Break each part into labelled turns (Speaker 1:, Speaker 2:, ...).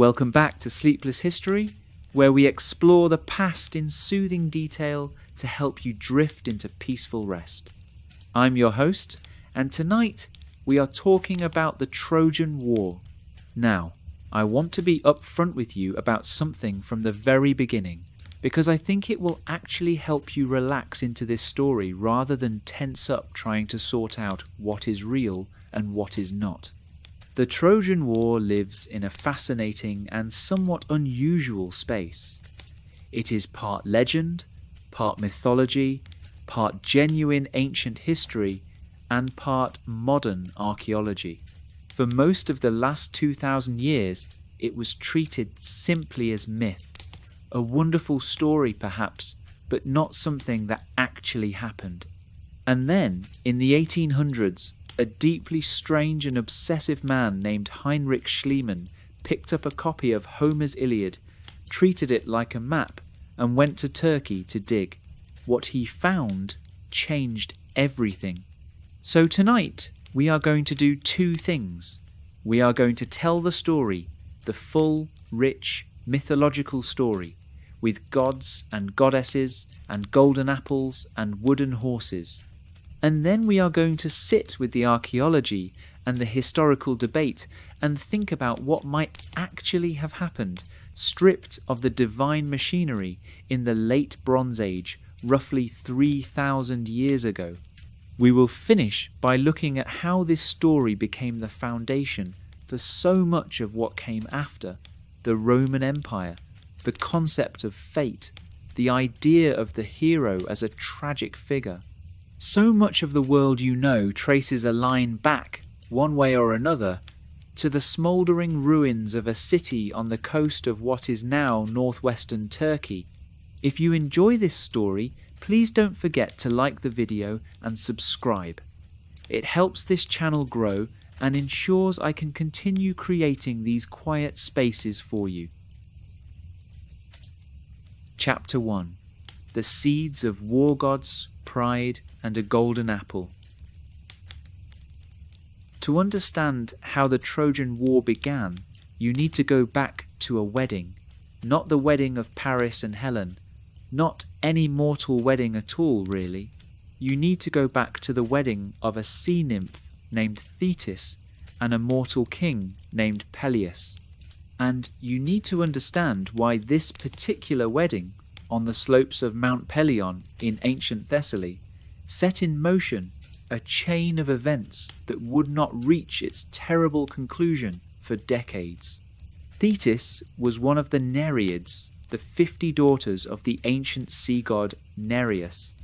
Speaker 1: Welcome back to Sleepless History, where we explore the past in soothing detail to help you drift into peaceful rest. I'm your host, and tonight we are talking about the Trojan War. Now, I want to be upfront with you about something from the very beginning, because I think it will actually help you relax into this story rather than tense up trying to sort out what is real and what is not. The Trojan War lives in a fascinating and somewhat unusual space. It is part legend, part mythology, part genuine ancient history, and part modern archaeology. For most of the last 2,000 years, it was treated simply as myth. A wonderful story perhaps, but not something that actually happened. And then, in the 1800s, a deeply strange and obsessive man named Heinrich Schliemann picked up a copy of Homer's Iliad, treated it like a map, and went to Turkey to dig. What he found changed everything. So tonight, we are going to do two things. We are going to tell the story, the full, rich, mythological story, with gods and goddesses and golden apples and wooden horses. And then we are going to sit with the archaeology and the historical debate and think about what might actually have happened, stripped of the divine machinery in the late Bronze Age, roughly 3,000 years ago. We will finish by looking at how this story became the foundation for so much of what came after: the Roman Empire, the concept of fate, the idea of the hero as a tragic figure. So much of the world you know traces a line back, one way or another, to the smouldering ruins of a city on the coast of what is now northwestern Turkey. If you enjoy this story, please don't forget to like the video and subscribe. It helps this channel grow and ensures I can continue creating these quiet spaces for you. Chapter 1. The Seeds of War Gods, Pride, and a Golden Apple. To understand how the Trojan War began, you need to go back to a wedding. Not the wedding of Paris and Helen. Not any mortal wedding at all, really. You need to go back to the wedding of a sea nymph named Thetis and a mortal king named Peleus. And you need to understand why this particular wedding, on the slopes of Mount Pelion in ancient Thessaly, set in motion a chain of events that would not reach its terrible conclusion for decades. Thetis was one of the Nereids, the 50 daughters of the ancient sea god Nereus.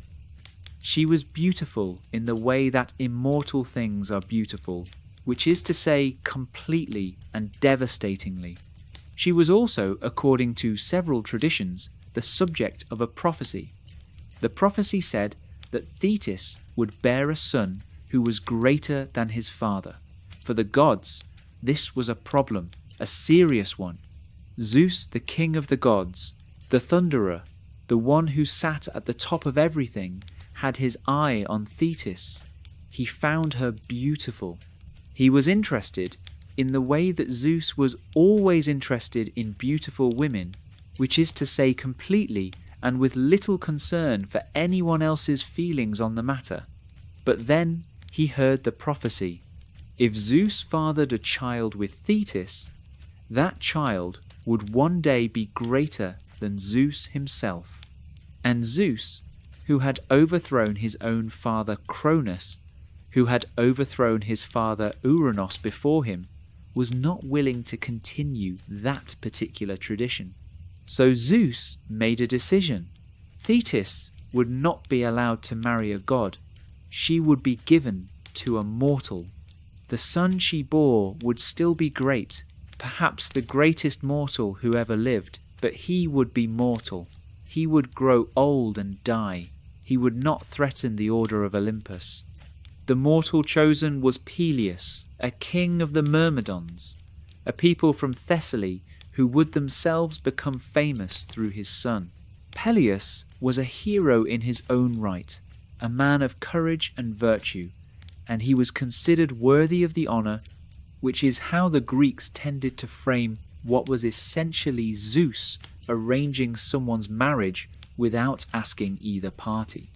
Speaker 1: She was beautiful in the way that immortal things are beautiful, which is to say completely and devastatingly. She was also, according to several traditions, the subject of a prophecy. The prophecy said that Thetis would bear a son who was greater than his father. For the gods, this was a problem, a serious one. Zeus, the king of the gods, the thunderer, the one who sat at the top of everything, had his eye on Thetis. He found her beautiful. He was interested in the way that Zeus was always interested in beautiful women, which is to say completely and with little concern for anyone else's feelings on the matter. But then he heard the prophecy. If Zeus fathered a child with Thetis, that child would one day be greater than Zeus himself. And Zeus, who had overthrown his own father Cronus, who had overthrown his father Uranos before him, was not willing to continue that particular tradition. So Zeus made a decision. Thetis would not be allowed to marry a god. She would be given to a mortal. The son she bore would still be great, perhaps the greatest mortal who ever lived, but he would be mortal. He would grow old and die. He would not threaten the order of Olympus. The mortal chosen was Peleus, a king of the Myrmidons, a people from Thessaly who would themselves become famous through his son. Peleus was a hero in his own right, a man of courage and virtue, and he was considered worthy of the honour, which is how the Greeks tended to frame what was essentially Zeus arranging someone's marriage without asking either party.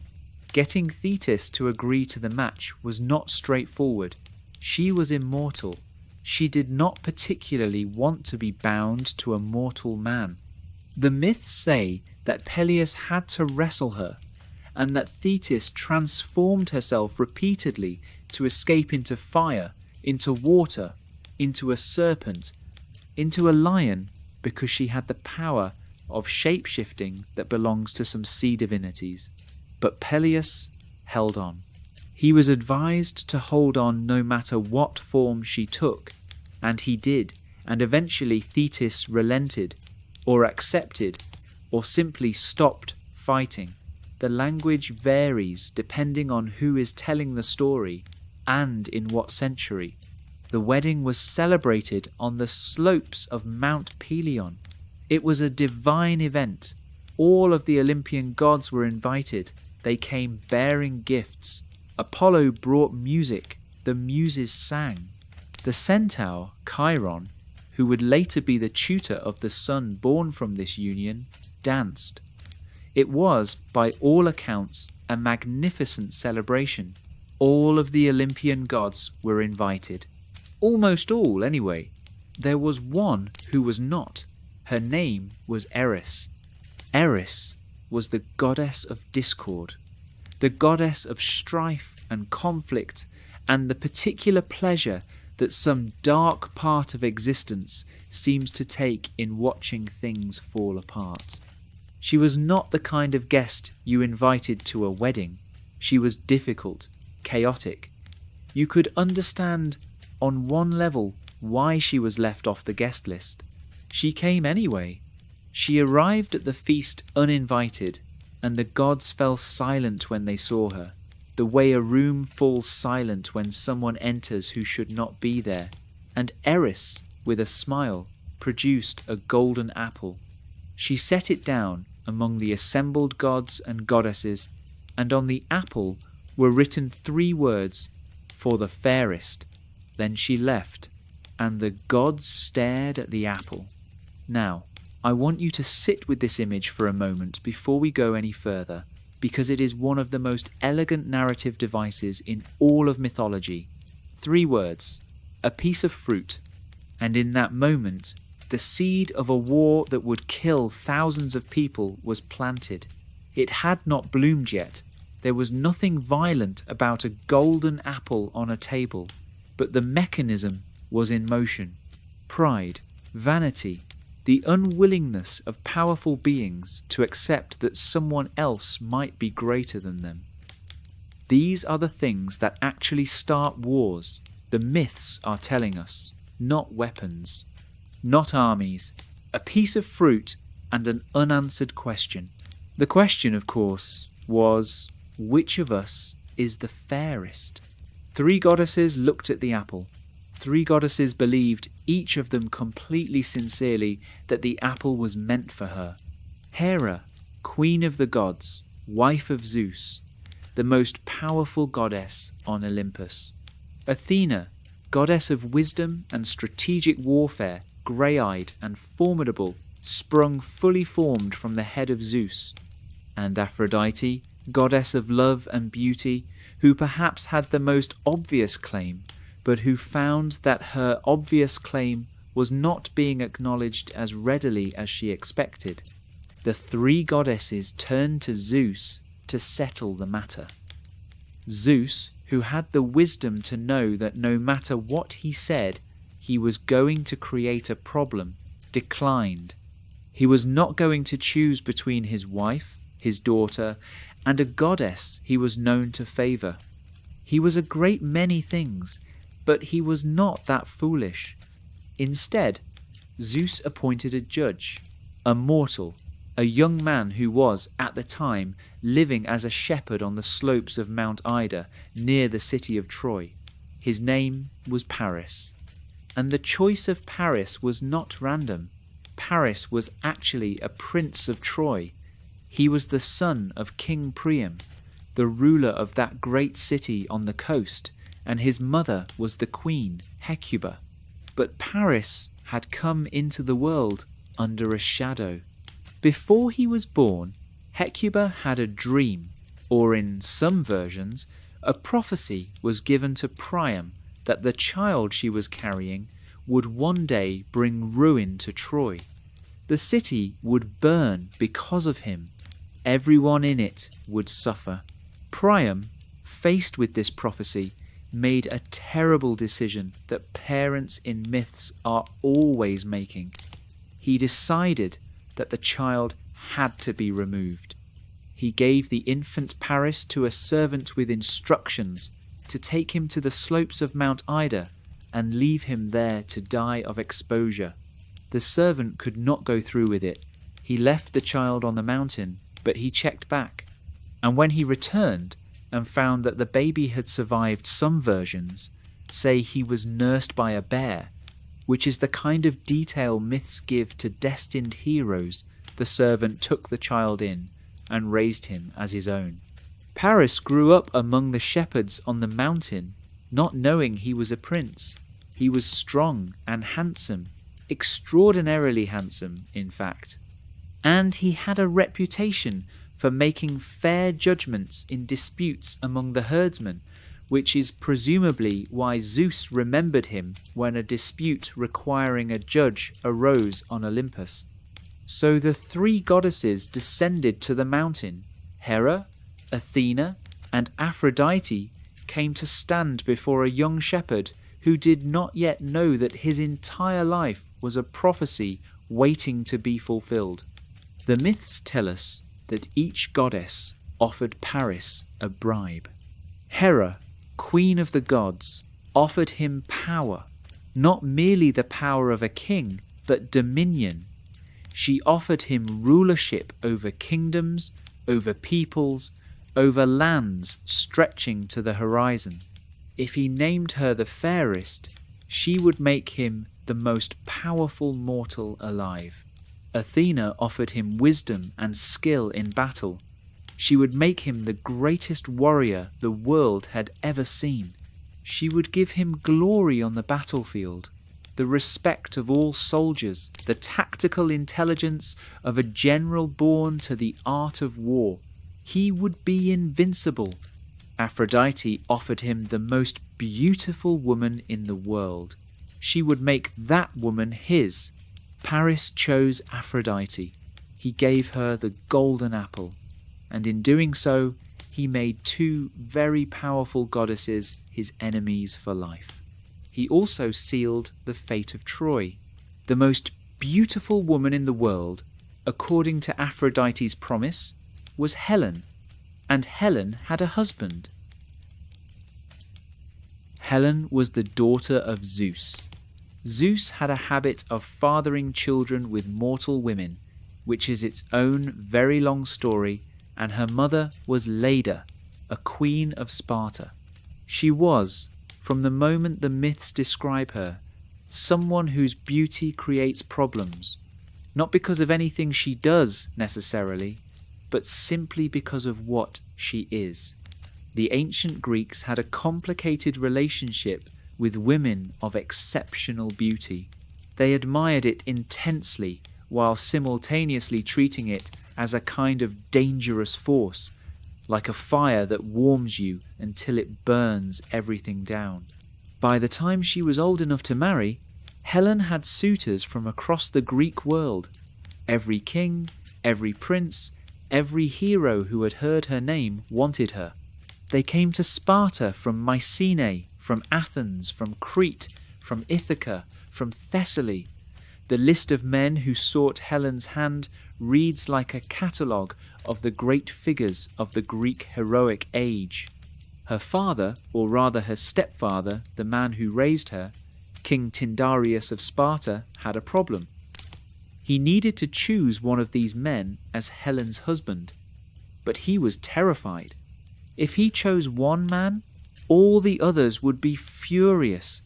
Speaker 1: Getting Thetis to agree to the match was not straightforward. She was immortal. She did not particularly want to be bound to a mortal man. The myths say that Peleus had to wrestle her, and that Thetis transformed herself repeatedly to escape into fire, into water, into a serpent, into a lion, because she had the power of shape-shifting that belongs to some sea divinities. But Peleus held on. He was advised to hold on no matter what form she took, and he did, and eventually Thetis relented, or accepted, or simply stopped fighting. The language varies depending on who is telling the story and in what century. The wedding was celebrated on the slopes of Mount Pelion. It was a divine event. All of the Olympian gods were invited. They came bearing gifts. Apollo brought music. The muses sang. The centaur, Chiron, who would later be the tutor of the son born from this union, danced. It was, by all accounts, a magnificent celebration. All of the Olympian gods were invited. Almost all, anyway. There was one who was not. Her name was Eris. Eris was the goddess of discord, the goddess of strife and conflict, and the particular pleasure that some dark part of existence seems to take in watching things fall apart. She was not the kind of guest you invited to a wedding. She was difficult, chaotic. You could understand on one level why she was left off the guest list. She came anyway. She arrived at the feast uninvited, and the gods fell silent when they saw her, the way a room falls silent when someone enters who should not be there. And Eris, with a smile, produced a golden apple. She set it down among the assembled gods and goddesses, and on the apple were written 3 words, "For the fairest." Then she left, and the gods stared at the apple. Now, I want you to sit with this image for a moment before we go any further, because it is one of the most elegant narrative devices in all of mythology. 3 words, a piece of fruit, and in that moment, the seed of a war that would kill thousands of people was planted. It had not bloomed yet. There was nothing violent about a golden apple on a table, but the mechanism was in motion. Pride, vanity, the unwillingness of powerful beings to accept that someone else might be greater than them. These are the things that actually start wars. The myths are telling us, not weapons, not armies, a piece of fruit and an unanswered question. The question, of course, was, which of us is the fairest? 3 goddesses looked at the apple. 3 goddesses believed, each of them completely sincerely, that the apple was meant for her. Hera, queen of the gods, wife of Zeus, the most powerful goddess on Olympus. Athena, goddess of wisdom and strategic warfare, grey-eyed and formidable, sprung fully formed from the head of Zeus. And Aphrodite, goddess of love and beauty, who perhaps had the most obvious claim, but who found that her obvious claim was not being acknowledged as readily as she expected. The 3 goddesses turned to Zeus to settle the matter. Zeus, who had the wisdom to know that no matter what he said, he was going to create a problem, declined. He was not going to choose between his wife, his daughter, and a goddess he was known to favour. He was a great many things, but he was not that foolish. Instead, Zeus appointed a judge, a mortal, a young man who was, at the time, living as a shepherd on the slopes of Mount Ida, near the city of Troy. His name was Paris. And the choice of Paris was not random. Paris was actually a prince of Troy. He was the son of King Priam, the ruler of that great city on the coast, and his mother was the queen, Hecuba. But Paris had come into the world under a shadow. Before he was born, Hecuba had a dream, or in some versions, a prophecy was given to Priam that the child she was carrying would one day bring ruin to Troy. The city would burn because of him. Everyone in it would suffer. Priam, faced with this prophecy, made a terrible decision that parents in myths are always making. He decided that the child had to be removed. He gave the infant Paris to a servant with instructions to take him to the slopes of Mount Ida and leave him there to die of exposure. The servant could not go through with it. He left the child on the mountain, but he checked back. And when he returned and found that the baby had survived, some versions say he was nursed by a bear, which is the kind of detail myths give to destined heroes. The servant took the child in and raised him as his own. Paris grew up among the shepherds on the mountain, not knowing he was a prince. He was strong and handsome, extraordinarily handsome, in fact. And he had a reputation for making fair judgments in disputes among the herdsmen, which is presumably why Zeus remembered him when a dispute requiring a judge arose on Olympus. So the three goddesses descended to the mountain. Hera, Athena, and Aphrodite came to stand before a young shepherd who did not yet know that his entire life was a prophecy waiting to be fulfilled. The myths tell us that each goddess offered Paris a bribe. Hera, queen of the gods, offered him power, not merely the power of a king, but dominion. She offered him rulership over kingdoms, over peoples, over lands stretching to the horizon. If he named her the fairest, she would make him the most powerful mortal alive. Athena offered him wisdom and skill in battle. She would make him the greatest warrior the world had ever seen. She would give him glory on the battlefield, the respect of all soldiers, the tactical intelligence of a general born to the art of war. He would be invincible. Aphrodite offered him the most beautiful woman in the world. She would make that woman his. Paris chose Aphrodite. He gave her the golden apple, and in doing so, he made two very powerful goddesses his enemies for life. He also sealed the fate of Troy. The most beautiful woman in the world, according to Aphrodite's promise, was Helen, and Helen had a husband. Helen was the daughter of Zeus. Zeus had a habit of fathering children with mortal women, which is its own very long story, and her mother was Leda, a queen of Sparta. She was, from the moment the myths describe her, someone whose beauty creates problems, not because of anything she does necessarily, but simply because of what she is. The ancient Greeks had a complicated relationship with women of exceptional beauty. They admired it intensely while simultaneously treating it as a kind of dangerous force, like a fire that warms you until it burns everything down. By the time she was old enough to marry, Helen had suitors from across the Greek world. Every king, every prince, every hero who had heard her name wanted her. They came to Sparta from Mycenae, from Athens, from Crete, from Ithaca, from Thessaly. The list of men who sought Helen's hand reads like a catalogue of the great figures of the Greek heroic age. Her father, or rather her stepfather, the man who raised her, King Tyndareus of Sparta, had a problem. He needed to choose one of these men as Helen's husband, but he was terrified. If he chose one man, all the others would be furious.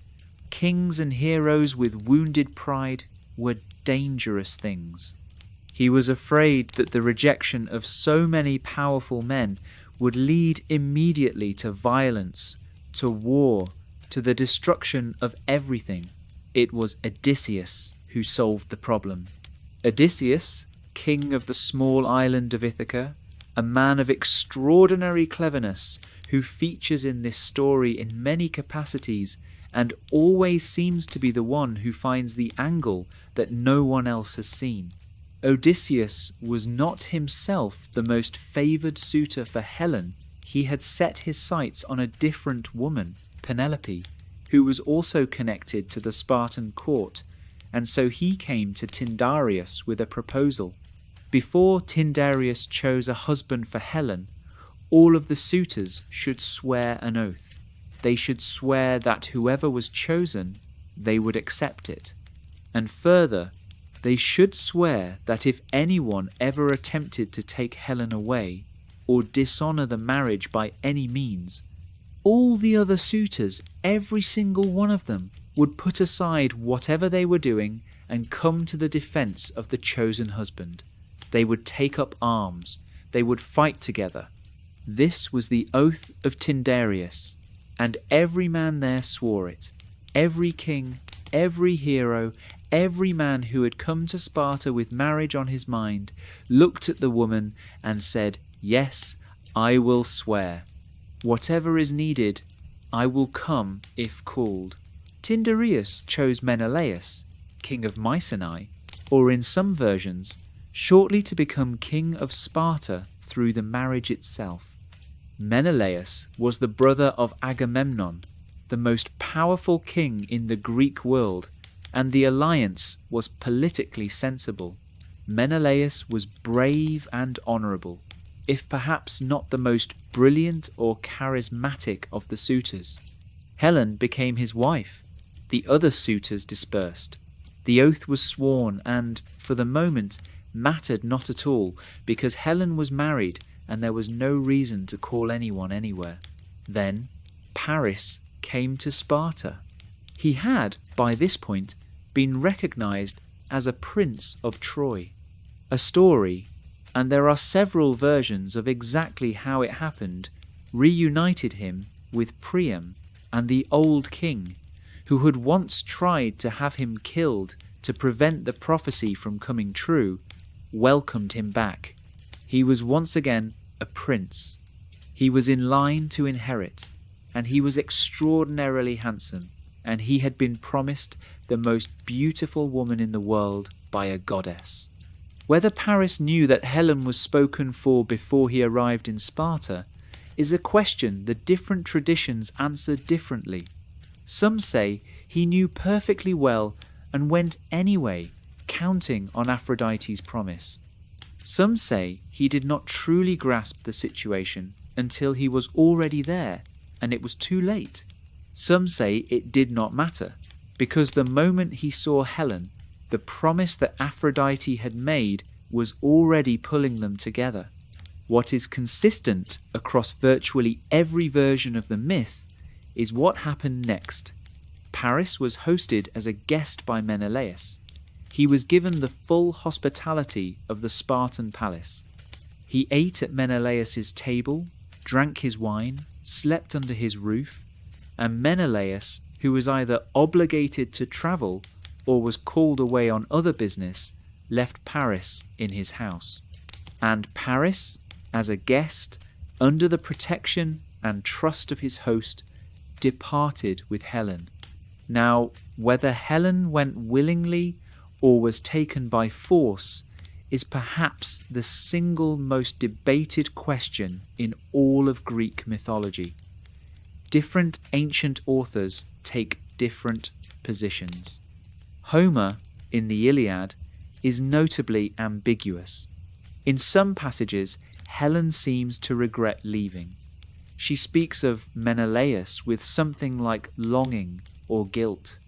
Speaker 1: Kings and heroes with wounded pride were dangerous things. He was afraid that the rejection of so many powerful men would lead immediately to violence, to war, to the destruction of everything. It was Odysseus, who solved the problem. Odysseus, king of the small island of Ithaca, a man of extraordinary cleverness who features in this story in many capacities and always seems to be the one who finds the angle that no one else has seen. Odysseus was not himself the most favoured suitor for Helen. He had set his sights on a different woman, Penelope, who was also connected to the Spartan court, and so he came to Tyndareus with a proposal. Before Tyndareus chose a husband for Helen, all of the suitors should swear an oath. They should swear that whoever was chosen, they would accept it. And further, they should swear that if anyone ever attempted to take Helen away, or dishonour the marriage by any means, all the other suitors, every single one of them, would put aside whatever they were doing and come to the defence of the chosen husband. They would take up arms. They would fight together. This was the oath of Tyndareus, and every man there swore it. Every king, every hero, every man who had come to Sparta with marriage on his mind looked at the woman and said, "Yes, I will swear. Whatever is needed, I will come if called." Tyndareus chose Menelaus, king of Mycenae, or in some versions, shortly to become king of Sparta through the marriage itself. Menelaus was the brother of Agamemnon, the most powerful king in the Greek world, and the alliance was politically sensible. Menelaus was brave and honourable, if perhaps not the most brilliant or charismatic of the suitors. Helen became his wife. The other suitors dispersed. The oath was sworn and, for the moment, mattered not at all, because Helen was married and there was no reason to call anyone anywhere. Then Paris came to Sparta. He had, by this point, been recognized as a prince of Troy. A story, and there are several versions of exactly how it happened, reunited him with Priam and the old king, who had once tried to have him killed to prevent the prophecy from coming true, welcomed him back. He was once again a prince. He was in line to inherit, and he was extraordinarily handsome, and he had been promised the most beautiful woman in the world by a goddess. Whether Paris knew that Helen was spoken for before he arrived in Sparta is a question the different traditions answer differently. Some say he knew perfectly well and went anyway, counting on Aphrodite's promise. Some say he did not truly grasp the situation until he was already there and it was too late. Some say it did not matter, because the moment he saw Helen, the promise that Aphrodite had made was already pulling them together. What is consistent across virtually every version of the myth is what happened next. Paris was hosted as a guest by Menelaus. He was given the full hospitality of the Spartan palace. He ate at Menelaus's table, drank his wine, slept under his roof, and Menelaus, who was either obligated to travel or was called away on other business, left Paris in his house. And Paris, as a guest, under the protection and trust of his host, departed with Helen. Now, whether Helen went willingly or was taken by force is perhaps the single most debated question in all of Greek mythology. Different ancient authors take different positions. Homer, in the Iliad, is notably ambiguous. In some passages, Helen seems to regret leaving. She speaks of Menelaus with something like longing or guilt.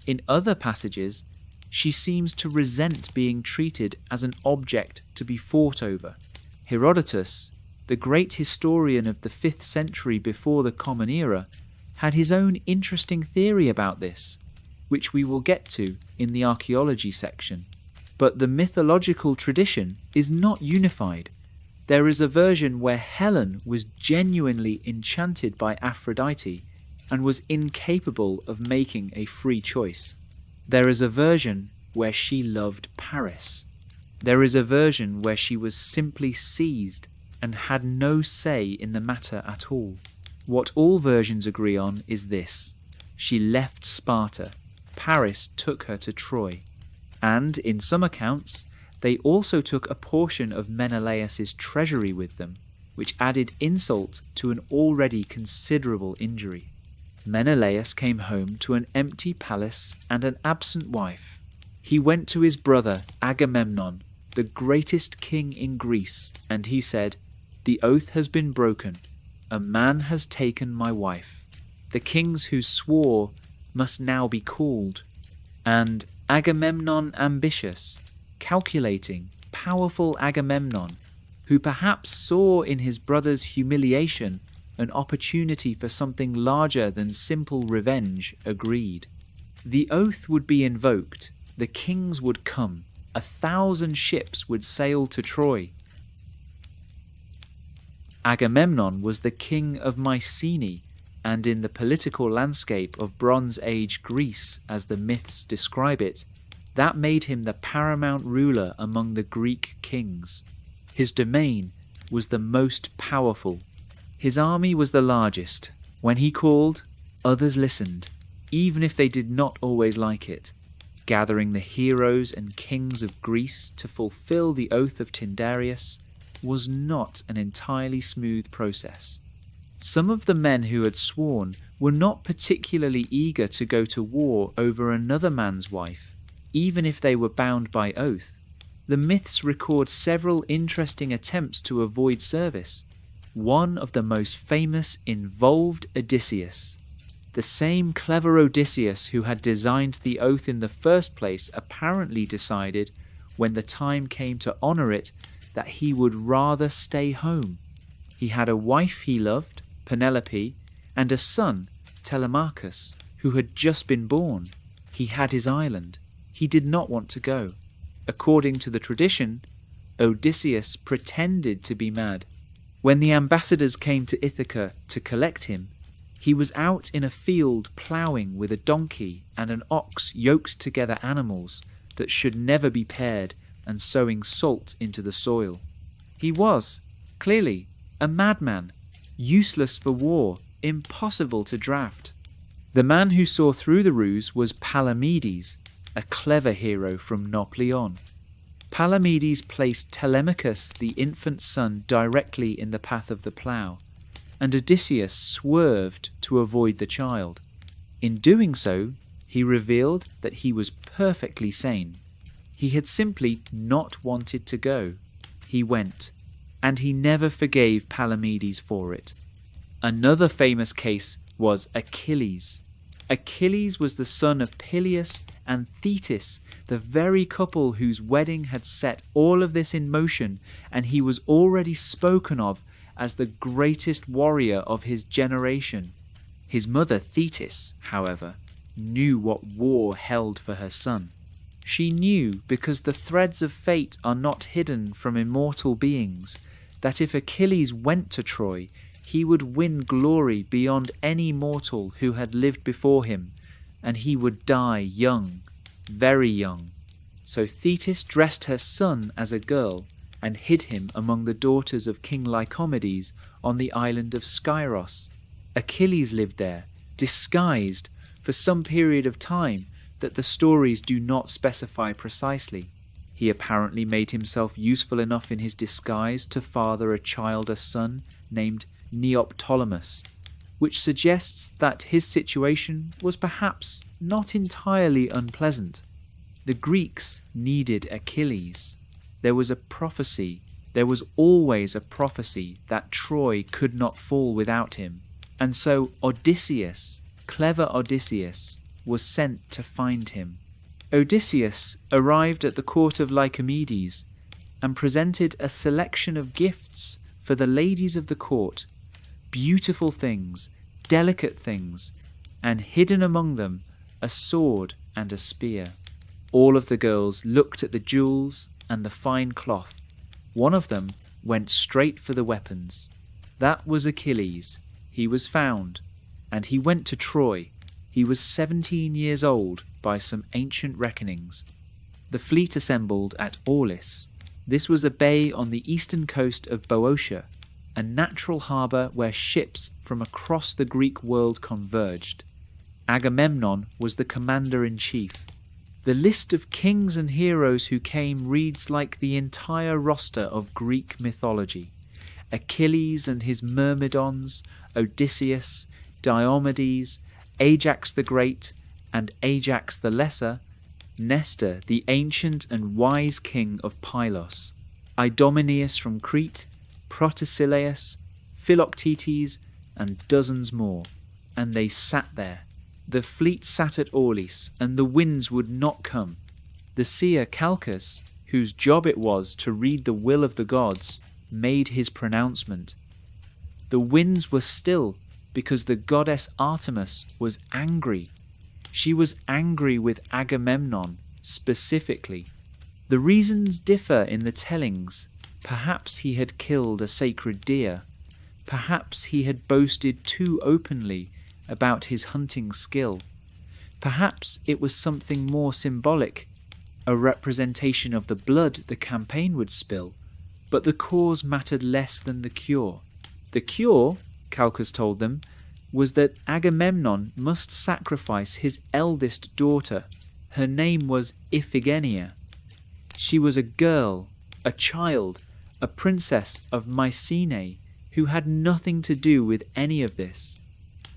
Speaker 1: In other passages, she seems to resent being treated as an object to be fought over. Herodotus, the great historian of the 5th century before the Common Era, had his own interesting theory about this, which we will get to in the archaeology section. But the mythological tradition is not unified. There is a version where Helen was genuinely enchanted by Aphrodite and was incapable of making a free choice. There is a version where she loved Paris. There is a version where she was simply seized and had no say in the matter at all. What all versions agree on is this: she left Sparta, Paris took her to Troy, and in some accounts they also took a portion of Menelaus's treasury with them, which added insult to an already considerable injury. Menelaus came home to an empty palace and an absent wife. He went to his brother Agamemnon, the greatest king in Greece, and he said, "The oath has been broken. A man has taken my wife. The kings who swore must now be called." And Agamemnon ambitious, calculating, powerful Agamemnon, who perhaps saw in his brother's humiliation an opportunity for something larger than simple revenge, agreed. The oath would be invoked, the kings would come, 1,000 ships would sail to Troy. Agamemnon was the king of Mycenae, and in the political landscape of Bronze Age Greece, as the myths describe it, that made him the paramount ruler among the Greek kings. His domain was the most powerful. His army was the largest. When he called, others listened, even if they did not always like it. Gathering the heroes and kings of Greece to fulfill the oath of Tyndareus was not an entirely smooth process. Some of the men who had sworn were not particularly eager to go to war over another man's wife, even if they were bound by oath. The myths record several interesting attempts to avoid service. One of the most famous involved Odysseus. The same clever Odysseus who had designed the oath in the first place apparently decided, when the time came to honour it, that he would rather stay home. He had a wife he loved, Penelope, and a son, Telemachus, who had just been born. He had his island. He did not want to go. According to the tradition, Odysseus pretended to be mad. When the ambassadors came to Ithaca to collect him, he was out in a field ploughing with a donkey and an ox yoked together animals that should never be paired and sowing salt into the soil. He was, clearly, a madman, useless for war, impossible to draft. The man who saw through the ruse was Palamedes, a clever hero from Nauplion. Palamedes placed Telemachus, the infant son, directly in the path of the plough, and Odysseus swerved to avoid the child. In doing so, he revealed that he was perfectly sane. He had simply not wanted to go. He went, and he never forgave Palamedes for it. Another famous case was Achilles. Achilles was the son of Peleus and Thetis, the very couple whose wedding had set all of this in motion, and he was already spoken of as the greatest warrior of his generation. His mother Thetis, however, knew what war held for her son. She knew, because the threads of fate are not hidden from immortal beings, that if Achilles went to Troy, he would win glory beyond any mortal who had lived before him, and he would die young, very young. So Thetis dressed her son as a girl and hid him among the daughters of King Lycomedes on the island of Skyros. Achilles lived there, disguised, for some period of time that the stories do not specify precisely. He apparently made himself useful enough in his disguise to father a childless son named Neoptolemus, which suggests that his situation was perhaps not entirely unpleasant. The Greeks needed Achilles. There was a prophecy, there was always a prophecy that Troy could not fall without him, and so Odysseus, clever Odysseus, was sent to find him. Odysseus arrived at the court of Lycomedes and presented a selection of gifts for the ladies of the court, beautiful things, delicate things, and hidden among them a sword and a spear. All of the girls looked at the jewels and the fine cloth. One of them went straight for the weapons. That was Achilles. He was found, and he went to Troy. He was 17 years old by some ancient reckonings. the fleet assembled at Aulis. This was a bay on the eastern coast of Boeotia, a natural harbour where ships from across the Greek world converged. Agamemnon was the commander-in-chief. The list of kings and heroes who came reads like the entire roster of Greek mythology. Achilles and his Myrmidons, Odysseus, Diomedes, Ajax the Great and Ajax the Lesser, Nestor, the ancient and wise king of Pylos, Idomeneus from Crete, Protesilaus, Philoctetes, and dozens more. And they sat there. The fleet sat at Aulis, and the winds would not come. The seer Calchas, whose job it was to read the will of the gods, made his pronouncement. The winds were still because the goddess Artemis was angry. She was angry with Agamemnon specifically. The reasons differ in the tellings. Perhaps he had killed a sacred deer. Perhaps he had boasted too openly about his hunting skill. Perhaps it was something more symbolic, a representation of the blood the campaign would spill, but the cause mattered less than the cure. The cure, Calchas told them, was that Agamemnon must sacrifice his eldest daughter. Her name was Iphigenia. She was a girl, a child, a princess of Mycenae, who had nothing to do with any of this.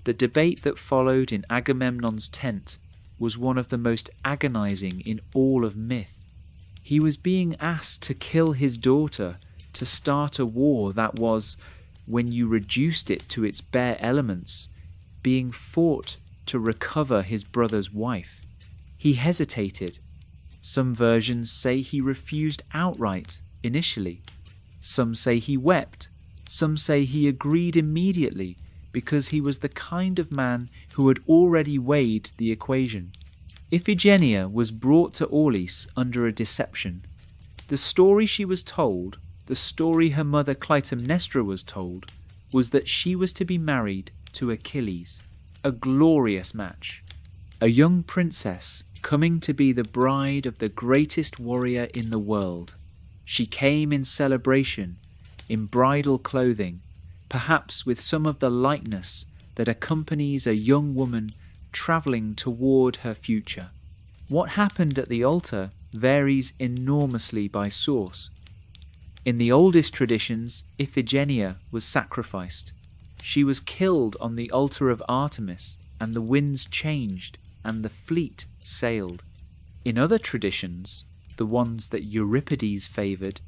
Speaker 1: The debate that followed in Agamemnon's tent was one of the most agonizing in all of myth. He was being asked to kill his daughter, to start a war that was, when you reduced it to its bare elements, being fought to recover his brother's wife. He hesitated. Some versions say he refused outright, initially. Some say he wept. Some say he agreed immediately, because he was the kind of man who had already weighed the equation. Iphigenia was brought to Aulis under a deception. The story she was told, the story her mother Clytemnestra was told, was that she was to be married to Achilles, a glorious match. A young princess coming to be the bride of the greatest warrior in the world. She came in celebration, in bridal clothing, perhaps with some of the lightness that accompanies a young woman travelling toward her future. What happened at the altar varies enormously by source. In the oldest traditions, Iphigenia was sacrificed. She was killed on the altar of Artemis, and the winds changed, and the fleet sailed. In other traditions, the ones that Euripides favoured,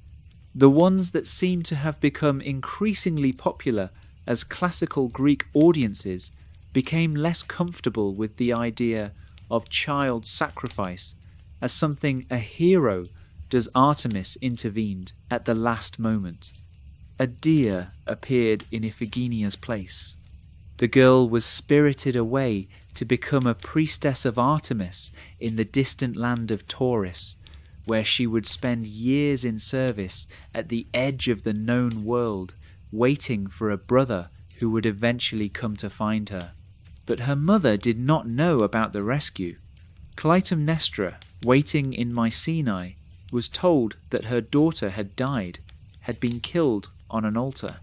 Speaker 1: the ones that seem to have become increasingly popular as classical Greek audiences became less comfortable with the idea of child sacrifice as something a hero does. Artemis intervened at the last moment. A deer appeared in Iphigenia's place. The girl was spirited away to become a priestess of Artemis in the distant land of Tauris, where she would spend years in service at the edge of the known world, waiting for a brother who would eventually come to find her. But her mother did not know about the rescue. Clytemnestra, waiting in Mycenae, was told that her daughter had died, had been killed on an altar,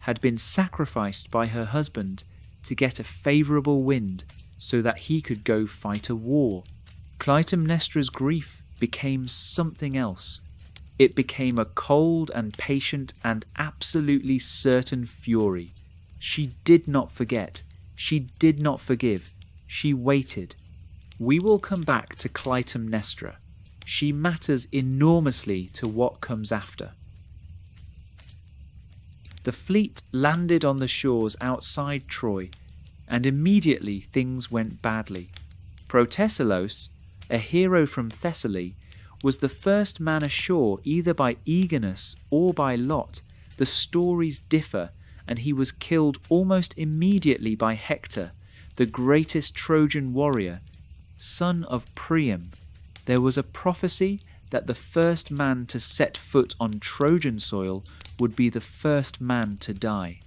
Speaker 1: had been sacrificed by her husband to get a favourable wind so that he could go fight a war. Clytemnestra's grief became something else. It became a cold and patient and absolutely certain fury. She did not forget. She did not forgive. She waited. We will come back to Clytemnestra. She matters enormously to what comes after. The fleet landed on the shores outside Troy, and immediately things went badly. Protesilaus, a hero from Thessaly, was the first man ashore either by eagerness or by lot. The stories differ, and he was killed almost immediately by Hector, the greatest Trojan warrior, son of Priam. There was a prophecy that the first man to set foot on Trojan soil would be the first man to die.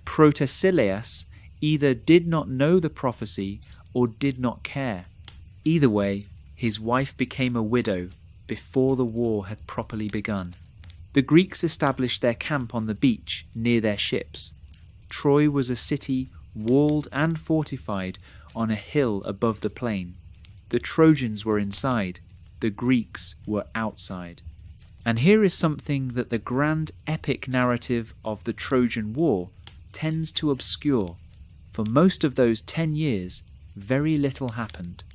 Speaker 1: Protesilaus either did not know the prophecy or did not care. Either way, his wife became a widow before the war had properly begun. The Greeks established their camp on the beach near their ships. Troy was a city walled and fortified on a hill above the plain. The Trojans were inside, the Greeks were outside. And here is something that the grand epic narrative of the Trojan War tends to obscure. For most of those 10 years, very little happened.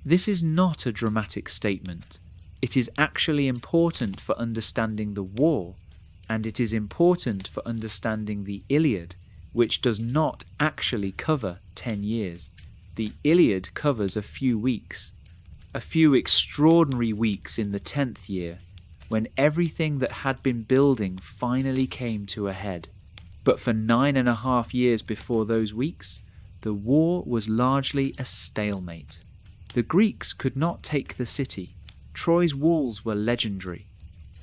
Speaker 1: This is not a dramatic statement. It is actually important for understanding the war, and it is important for understanding the Iliad, which does not actually cover 10 years. The Iliad covers a few weeks, a few extraordinary weeks in the 10th year, when everything that had been building finally came to a head. But for 9.5 years before those weeks, the war was largely a stalemate. The Greeks could not take the city. Troy's walls were legendary.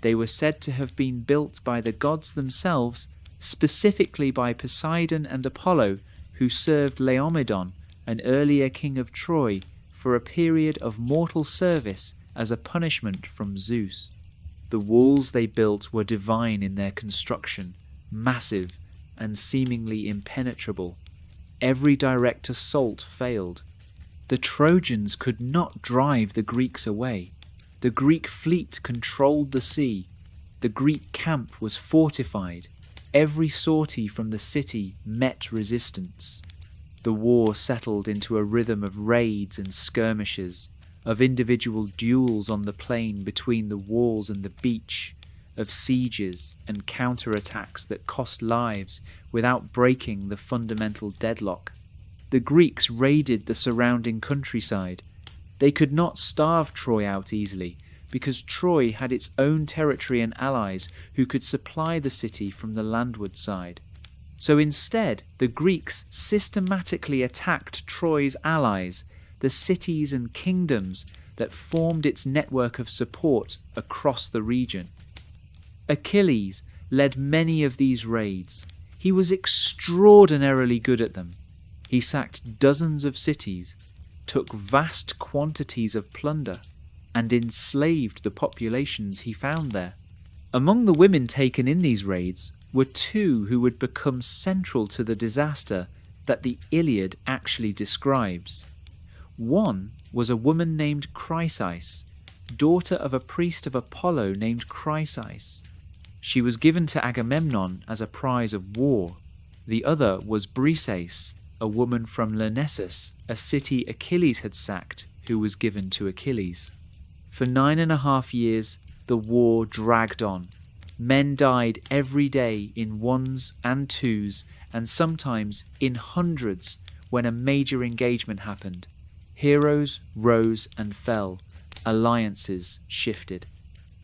Speaker 1: They were said to have been built by the gods themselves, specifically by Poseidon and Apollo, who served Laomedon, an earlier king of Troy, for a period of mortal service as a punishment from Zeus. The walls they built were divine in their construction, massive and seemingly impenetrable. Every direct assault failed. The Trojans could not drive the Greeks away. The Greek fleet controlled the sea. The Greek camp was fortified. Every sortie from the city met resistance. The war settled into a rhythm of raids and skirmishes, of individual duels on the plain between the walls and the beach, of sieges and counterattacks that cost lives without breaking the fundamental deadlock. The Greeks raided the surrounding countryside. They could not starve Troy out easily, because Troy had its own territory and allies who could supply the city from the landward side. So instead, the Greeks systematically attacked Troy's allies, the cities and kingdoms that formed its network of support across the region. Achilles led many of these raids. He was extraordinarily good at them. He sacked dozens of cities, took vast quantities of plunder, and enslaved the populations he found there. Among the women taken in these raids were two who would become central to the disaster that the Iliad actually describes. One was a woman named Chrysis, daughter of a priest of Apollo named Chrysis. She was given to Agamemnon as a prize of war. The other was Briseis, a woman from Lyrnessus, a city Achilles had sacked, who was given to Achilles. For 9.5 years, the war dragged on. Men died every day in ones and twos, and sometimes in hundreds when a major engagement happened. Heroes rose and fell. Alliances shifted.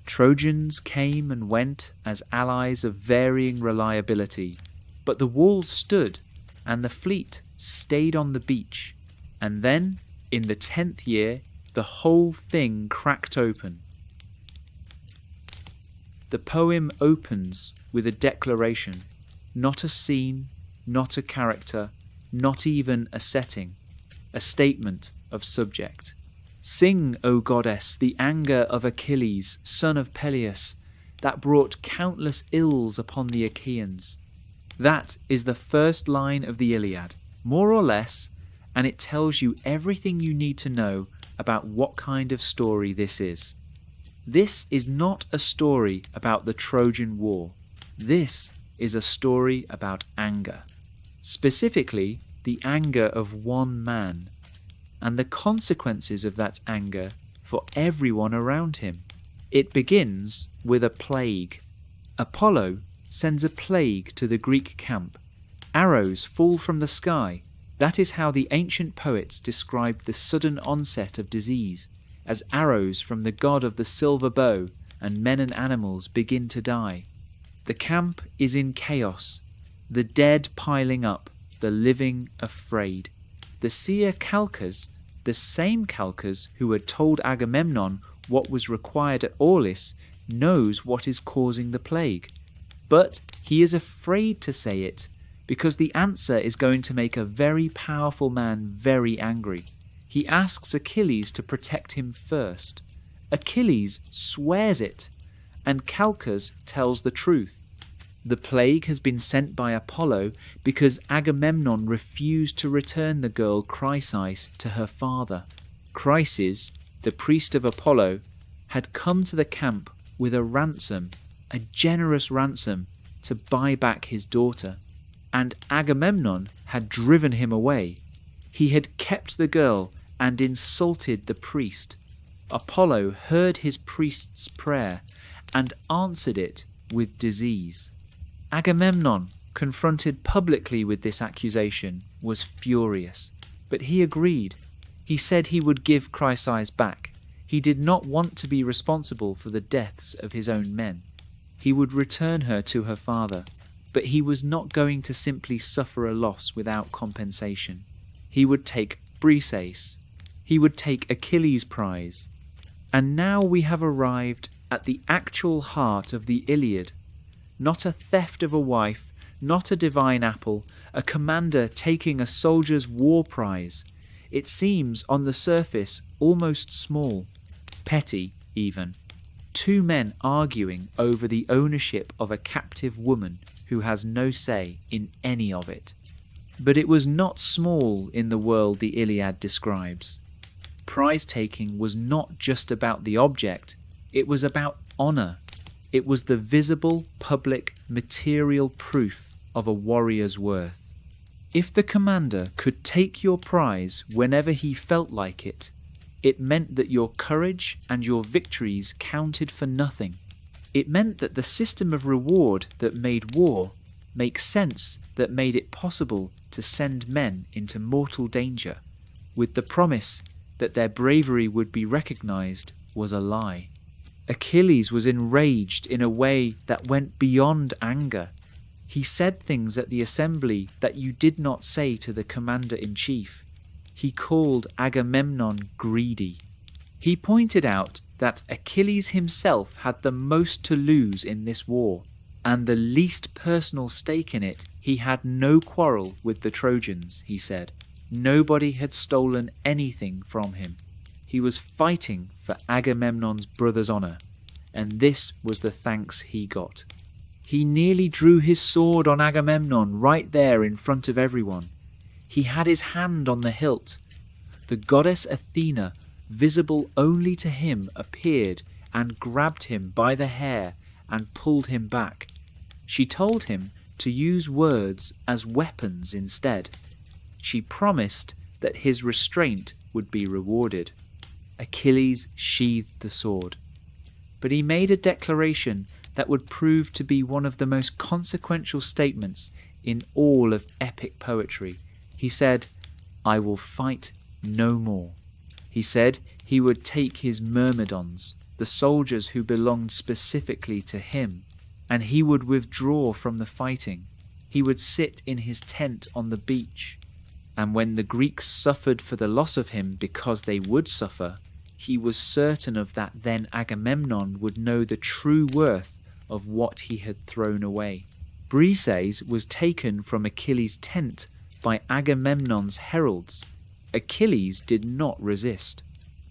Speaker 1: Trojans came and went as allies of varying reliability, but the walls stood, and the fleet stayed on the beach. And then, in the 10th year, the whole thing cracked open. The poem opens with a declaration, not a scene, not a character, not even a setting, a statement of subject. Sing, O goddess, the anger of Achilles, son of Peleus, that brought countless ills upon the Achaeans. That is the first line of the Iliad, more or less, and it tells you everything you need to know about what kind of story this is. This is not a story about the Trojan War. This is a story about anger. Specifically, the anger of one man, and the consequences of that anger for everyone around him. It begins with a plague. Apollo sends a plague to the Greek camp. Arrows fall from the sky. That is how the ancient poets described the sudden onset of disease, as arrows from the god of the silver bow, and men and animals begin to die. The camp is in chaos, the dead piling up, the living afraid. The seer Calchas, the same Calchas who had told Agamemnon what was required at Aulis, knows what is causing the plague. But he is afraid to say it, because the answer is going to make a very powerful man very angry. He asks Achilles to protect him first. Achilles swears it, and Calchas tells the truth. The plague has been sent by Apollo because Agamemnon refused to return the girl Chryseis to her father. Chryses, the priest of Apollo, had come to the camp with a ransom, a generous ransom, to buy back his daughter, and Agamemnon had driven him away. He had kept the girl and insulted the priest. Apollo heard his priest's prayer and answered it with disease. Agamemnon, confronted publicly with this accusation, was furious, but he agreed. He said he would give Chryseis back. He did not want to be responsible for the deaths of his own men. He would return her to her father, but he was not going to simply suffer a loss without compensation. He would take Briseis. He would take Achilles' prize. And now we have arrived at the actual heart of the Iliad. Not a theft of a wife, not a divine apple, a commander taking a soldier's war prize. It seems on the surface almost small, petty even. Two men arguing over the ownership of a captive woman who has no say in any of it. But it was not small in the world the Iliad describes. Prize-taking was not just about the object, it was about honour. It was the visible, public, material proof of a warrior's worth. If the commander could take your prize whenever he felt like it, it meant that your courage and your victories counted for nothing. It meant that the system of reward that made war make sense, that made it possible to send men into mortal danger, with the promise that their bravery would be recognized, was a lie. Achilles was enraged in a way that went beyond anger. He said things at the assembly that you did not say to the commander-in-chief. He called Agamemnon greedy. He pointed out that Achilles himself had the most to lose in this war, and the least personal stake in it. He had no quarrel with the Trojans, he said. Nobody had stolen anything from him. He was fighting for Agamemnon's brother's honour, and this was the thanks he got. He nearly drew his sword on Agamemnon right there in front of everyone. He had his hand on the hilt. The goddess Athena, visible only to him, appeared and grabbed him by the hair and pulled him back. She told him to use words as weapons instead. She promised that his restraint would be rewarded. Achilles sheathed the sword. But he made a declaration that would prove to be one of the most consequential statements in all of epic poetry. He said, "I will fight no more." He said he would take his myrmidons, the soldiers who belonged specifically to him, and he would withdraw from the fighting. He would sit in his tent on the beach. And when the Greeks suffered for the loss of him, because they would suffer, he was certain of that. Then Agamemnon would know the true worth of what he had thrown away. Briseis was taken from Achilles' tent by Agamemnon's heralds. Achilles did not resist.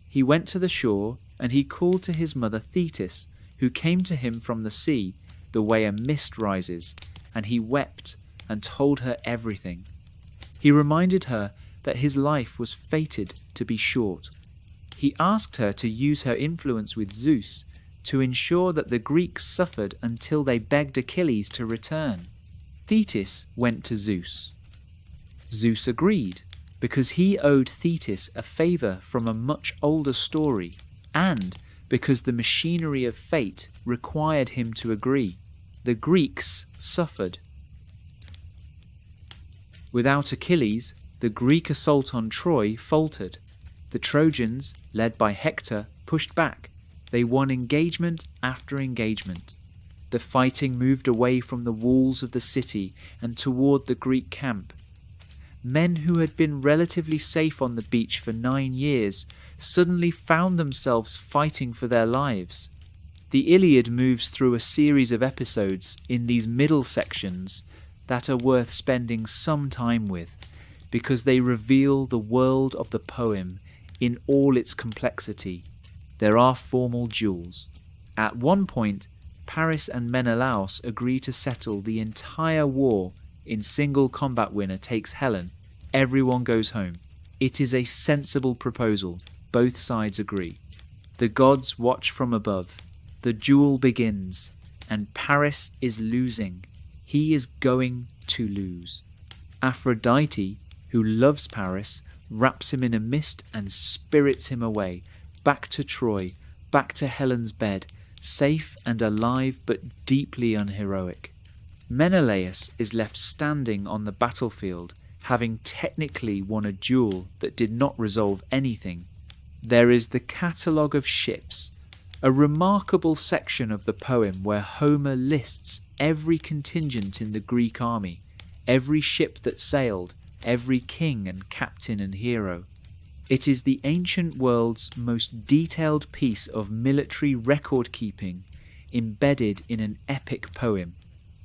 Speaker 1: He went to the shore and he called to his mother Thetis, who came to him from the sea, the way a mist rises, and he wept and told her everything. He reminded her that his life was fated to be short. He asked her to use her influence with Zeus to ensure that the Greeks suffered until they begged Achilles to return. Thetis went to Zeus. Zeus agreed, because he owed Thetis a favour from a much older story, and because the machinery of fate required him to agree. The Greeks suffered. Without Achilles, the Greek assault on Troy faltered. The Trojans, led by Hector, pushed back. They won engagement after engagement. The fighting moved away from the walls of the city and toward the Greek camp. Men who had been relatively safe on the beach for 9 years suddenly found themselves fighting for their lives. The Iliad moves through a series of episodes in these middle sections that are worth spending some time with, because they reveal the world of the poem in all its complexity. There are formal duels. At one point, Paris and Menelaus agree to settle the entire war in single combat. Winner takes Helen. Everyone goes home. It is a sensible proposal. Both sides agree. The gods watch from above. The duel begins, and Paris is losing. He is going to lose. Aphrodite, who loves Paris, wraps him in a mist and spirits him away, back to Troy, back to Helen's bed, safe and alive but deeply unheroic. Menelaus is left standing on the battlefield, having technically won a duel that did not resolve anything. There is the catalogue of ships, a remarkable section of the poem where Homer lists every contingent in the Greek army, every ship that sailed, every king and captain and hero. It is the ancient world's most detailed piece of military record-keeping embedded in an epic poem,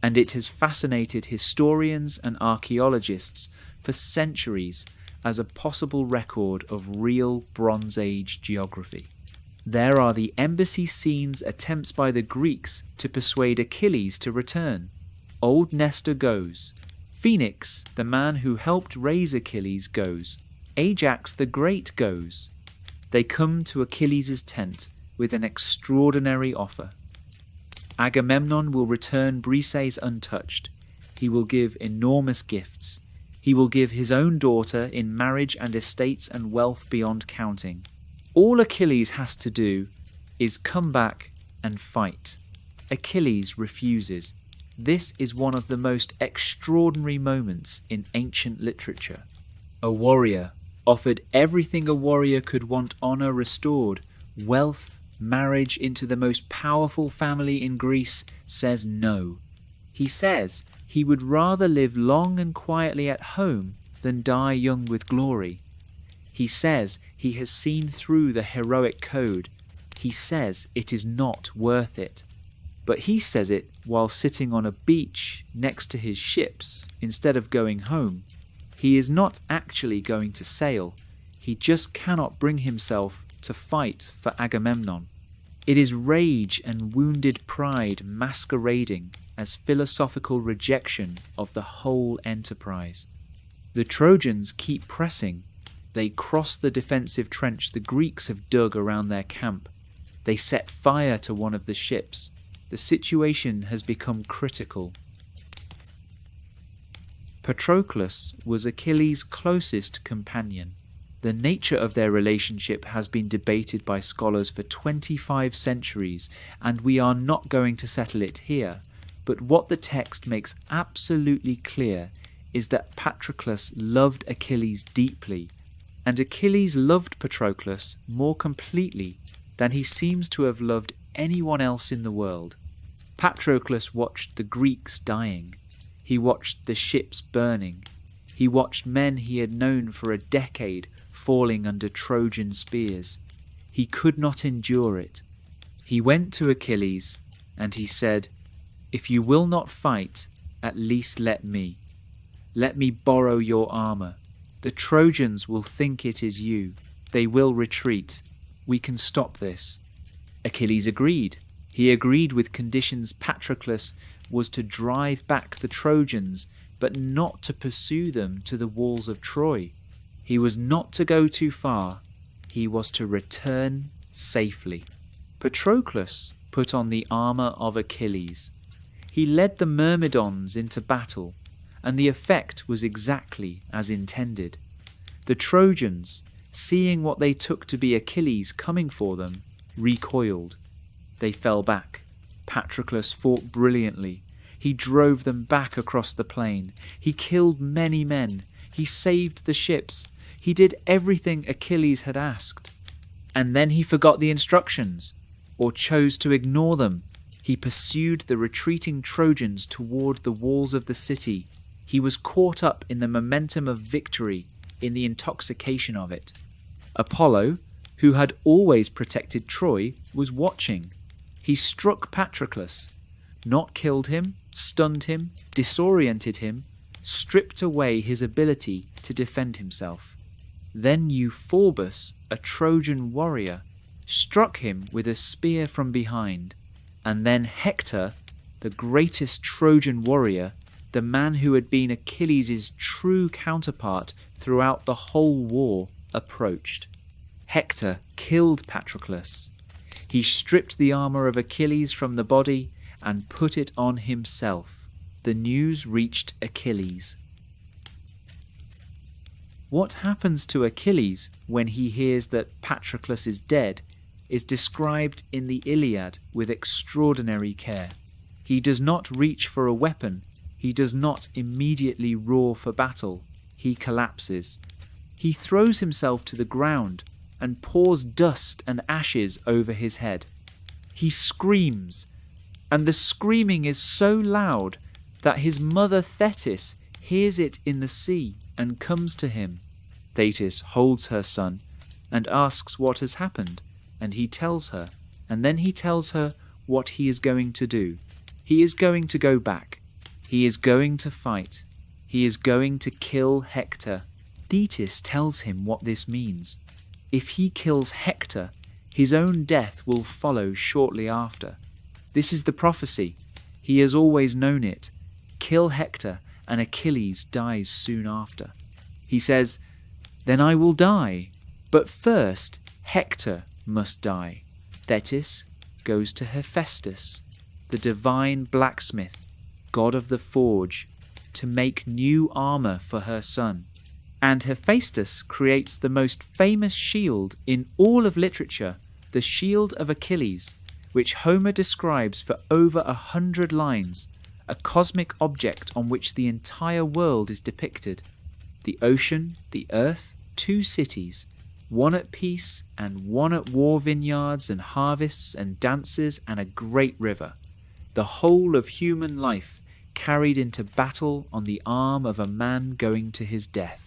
Speaker 1: and it has fascinated historians and archaeologists for centuries as a possible record of real Bronze Age geography. There are the embassy scenes, attempts by the Greeks to persuade Achilles to return. Old Nestor goes. Phoenix, the man who helped raise Achilles, goes. Ajax the Great goes. They come to Achilles' tent with an extraordinary offer. Agamemnon will return Briseis untouched. He will give enormous gifts. He will give his own daughter in marriage and estates and wealth beyond counting. All Achilles has to do is come back and fight. Achilles refuses. This is one of the most extraordinary moments in ancient literature. A warrior, offered everything a warrior could want: honour restored, wealth, marriage into the most powerful family in Greece, says no. He says he would rather live long and quietly at home than die young with glory. He says he has seen through the heroic code. He says it is not worth it. But he says it while sitting on a beach next to his ships instead of going home. He is not actually going to sail. He just cannot bring himself to fight for Agamemnon. It is rage and wounded pride masquerading as philosophical rejection of the whole enterprise. The Trojans keep pressing. They cross the defensive trench the Greeks have dug around their camp. They set fire to one of the ships. The situation has become critical. Patroclus was Achilles' closest companion. The nature of their relationship has been debated by scholars for 25 centuries, and we are not going to settle it here. But what the text makes absolutely clear is that Patroclus loved Achilles deeply, and Achilles loved Patroclus more completely than he seems to have loved anyone else in the world. Patroclus watched the Greeks dying. He watched the ships burning. He watched men he had known for a decade falling under Trojan spears. He could not endure it. He went to Achilles and he said, "If you will not fight, at least let me. Let me borrow your armour. The Trojans will think it is you. They will retreat. We can stop this." Achilles agreed. He agreed with conditions. Patroclus was to drive back the Trojans, but not to pursue them to the walls of Troy. He was not to go too far. He was to return safely. Patroclus put on the armour of Achilles. He led the Myrmidons into battle, and the effect was exactly as intended. The Trojans, seeing what they took to be Achilles coming for them, recoiled. They fell back. Patroclus fought brilliantly. He drove them back across the plain. He killed many men. He saved the ships. He did everything Achilles had asked. And then he forgot the instructions, or chose to ignore them. He pursued the retreating Trojans toward the walls of the city. He was caught up in the momentum of victory, in the intoxication of it. Apollo, who had always protected Troy, was watching. He struck Patroclus, not killed him, stunned him, disoriented him, stripped away his ability to defend himself. Then Euphorbus, a Trojan warrior, struck him with a spear from behind, and then Hector, the greatest Trojan warrior, the man who had been Achilles' true counterpart throughout the whole war, approached. Hector killed Patroclus. He stripped the armour of Achilles from the body and put it on himself. The news reached Achilles. What happens to Achilles when he hears that Patroclus is dead is described in the Iliad with extraordinary care. He does not reach for a weapon. He does not immediately roar for battle. He collapses. He throws himself to the ground and pours dust and ashes over his head. He screams, and the screaming is so loud that his mother Thetis hears it in the sea and comes to him. Thetis holds her son and asks what has happened, and he tells her, and then he tells her what he is going to do. He is going to go back. He is going to fight. He is going to kill Hector. Thetis tells him what this means. If he kills Hector, his own death will follow shortly after. This is the prophecy. He has always known it. Kill Hector, and Achilles dies soon after. He says, "Then I will die, but first Hector must die." Thetis goes to Hephaestus, the divine blacksmith, god of the forge, to make new armour for her son. And Hephaestus creates the most famous shield in all of literature, the shield of Achilles, which Homer describes for over 100 lines, a cosmic object on which the entire world is depicted. The ocean, the earth, 2 cities, one at peace and one at war, vineyards and harvests and dances, and a great river. The whole of human life carried into battle on the arm of a man going to his death.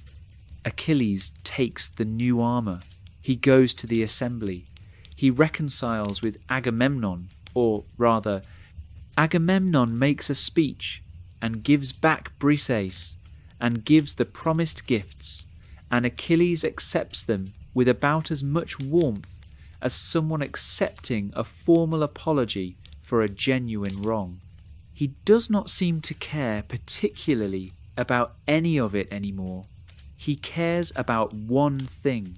Speaker 1: Achilles takes the new armour. He goes to the assembly. He reconciles with Agamemnon, or rather, Agamemnon makes a speech and gives back Briseis and gives the promised gifts, and Achilles accepts them with about as much warmth as someone accepting a formal apology for a genuine wrong. He does not seem to care particularly about any of it anymore. He cares about one thing.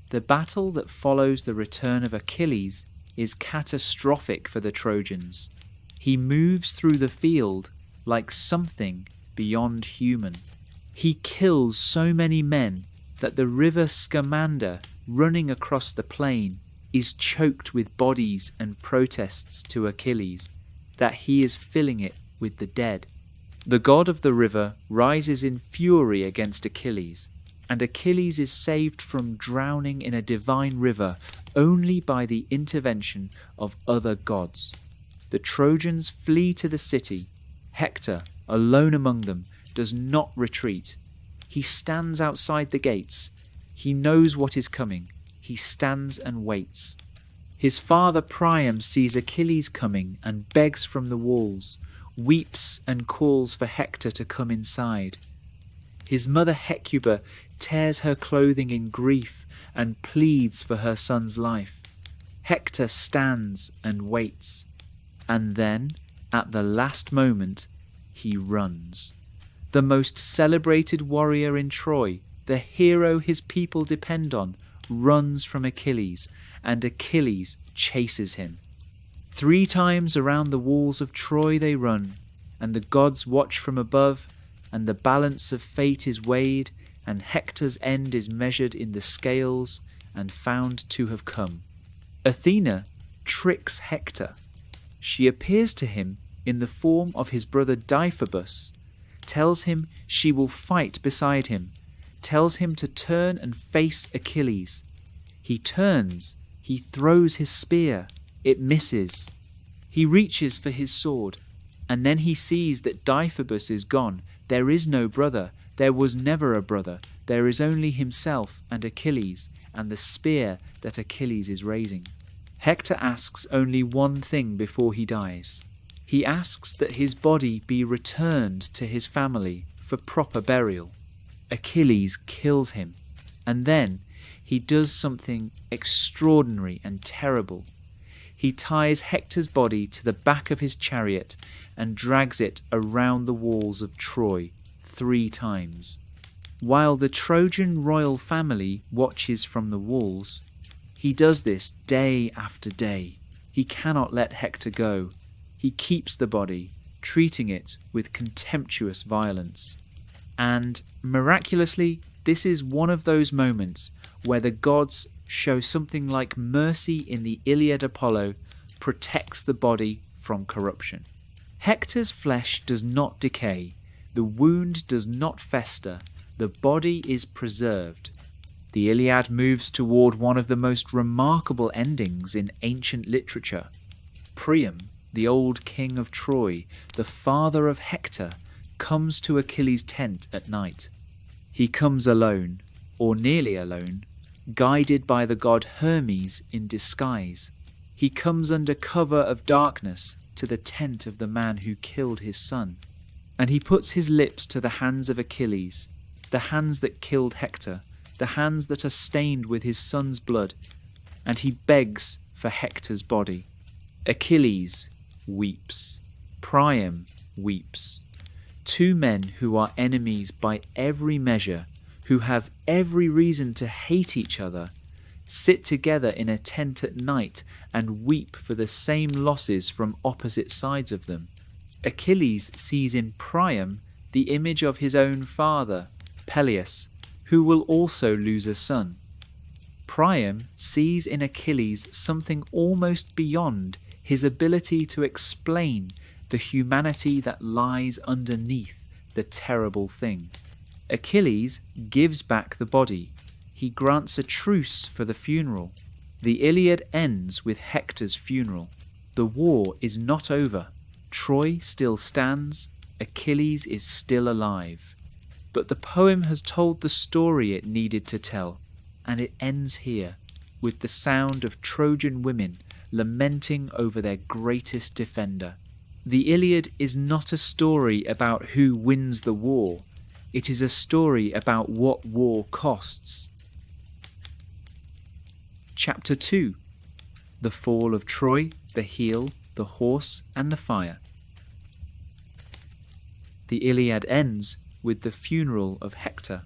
Speaker 1: The battle that follows the return of Achilles is catastrophic for the Trojans. He moves through the field like something beyond human. He kills so many men that the river Scamander, running across the plain, is choked with bodies and protests to Achilles, that he is filling it with the dead. The god of the river rises in fury against Achilles, and Achilles is saved from drowning in a divine river only by the intervention of other gods. The Trojans flee to the city. Hector, alone among them, does not retreat. He stands outside the gates. He knows what is coming. He stands and waits. His father Priam sees Achilles coming and begs from the walls, weeps and calls for Hector to come inside. His mother Hecuba tears her clothing in grief and pleads for her son's life. Hector stands and waits, and then, at the last moment, he runs. The most celebrated warrior in Troy, the hero his people depend on, runs from Achilles, and Achilles chases him. 3 times around the walls of Troy they run, and the gods watch from above, and the balance of fate is weighed, and Hector's end is measured in the scales and found to have come. Athena tricks Hector. She appears to him in the form of his brother Deiphobus, tells him she will fight beside him, tells him to turn and face Achilles. He turns, he throws his spear, it misses. He reaches for his sword, and then he sees that Deiphobus is gone. There is no brother, there was never a brother, there is only himself and Achilles, and the spear that Achilles is raising. Hector asks only one thing before he dies. He asks that his body be returned to his family for proper burial. Achilles kills him, and then he does something extraordinary and terrible. He ties Hector's body to the back of his chariot and drags it around the walls of Troy 3 times. While the Trojan royal family watches from the walls, he does this day after day. He cannot let Hector go. He keeps the body, treating it with contemptuous violence. And miraculously, this is one of those moments where the gods show something like mercy in the Iliad. Apollo protects the body from corruption. Hector's flesh does not decay, the wound does not fester, the body is preserved. The Iliad moves toward one of the most remarkable endings in ancient literature. Priam, the old king of Troy, the father of Hector, comes to Achilles' tent at night. He comes alone, or nearly alone, guided by the god Hermes in disguise. He comes under cover of darkness to the tent of the man who killed his son, and he puts his lips to the hands of Achilles, the hands that killed Hector, the hands that are stained with his son's blood, and he begs for Hector's body. Achilles weeps. Priam weeps. 2 men who are enemies by every measure, who have every reason to hate each other, sit together in a tent at night and weep for the same losses from opposite sides of them. Achilles sees in Priam the image of his own father, Peleus, who will also lose a son. Priam sees in Achilles something almost beyond his ability to explain the humanity that lies underneath the terrible thing. Achilles gives back the body. He grants a truce for the funeral. The Iliad ends with Hector's funeral. The war is not over. Troy still stands. Achilles is still alive. But the poem has told the story it needed to tell, and it ends here, with the sound of Trojan women lamenting over their greatest defender. The Iliad is not a story about who wins the war. It is a story about what war costs. Chapter 2. The Fall of Troy, the Heel, the Horse, and the Fire. The Iliad ends with the funeral of Hector.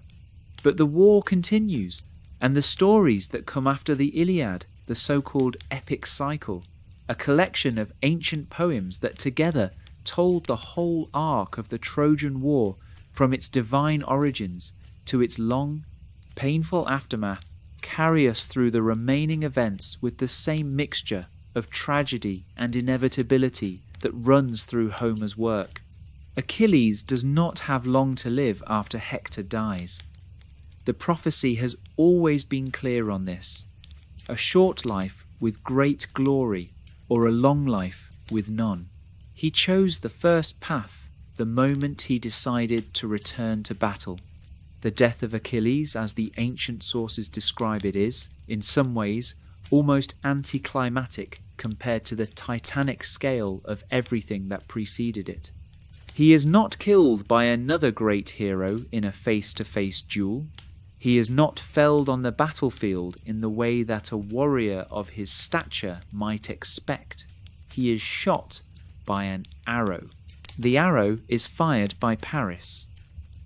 Speaker 1: But the war continues, and the stories that come after the Iliad, the so-called epic cycle, a collection of ancient poems that together told the whole arc of the Trojan War from its divine origins to its long, painful aftermath, carry us through the remaining events with the same mixture of tragedy and inevitability that runs through Homer's work. Achilles does not have long to live after Hector dies. The prophecy has always been clear on this: a short life with great glory, or a long life with none. He chose the first path the moment he decided to return to battle. The death of Achilles, as the ancient sources describe it, is, in some ways, almost anticlimactic compared to the titanic scale of everything that preceded it. He is not killed by another great hero in a face-to-face duel. He is not felled on the battlefield in the way that a warrior of his stature might expect. He is shot by an arrow. The arrow is fired by Paris.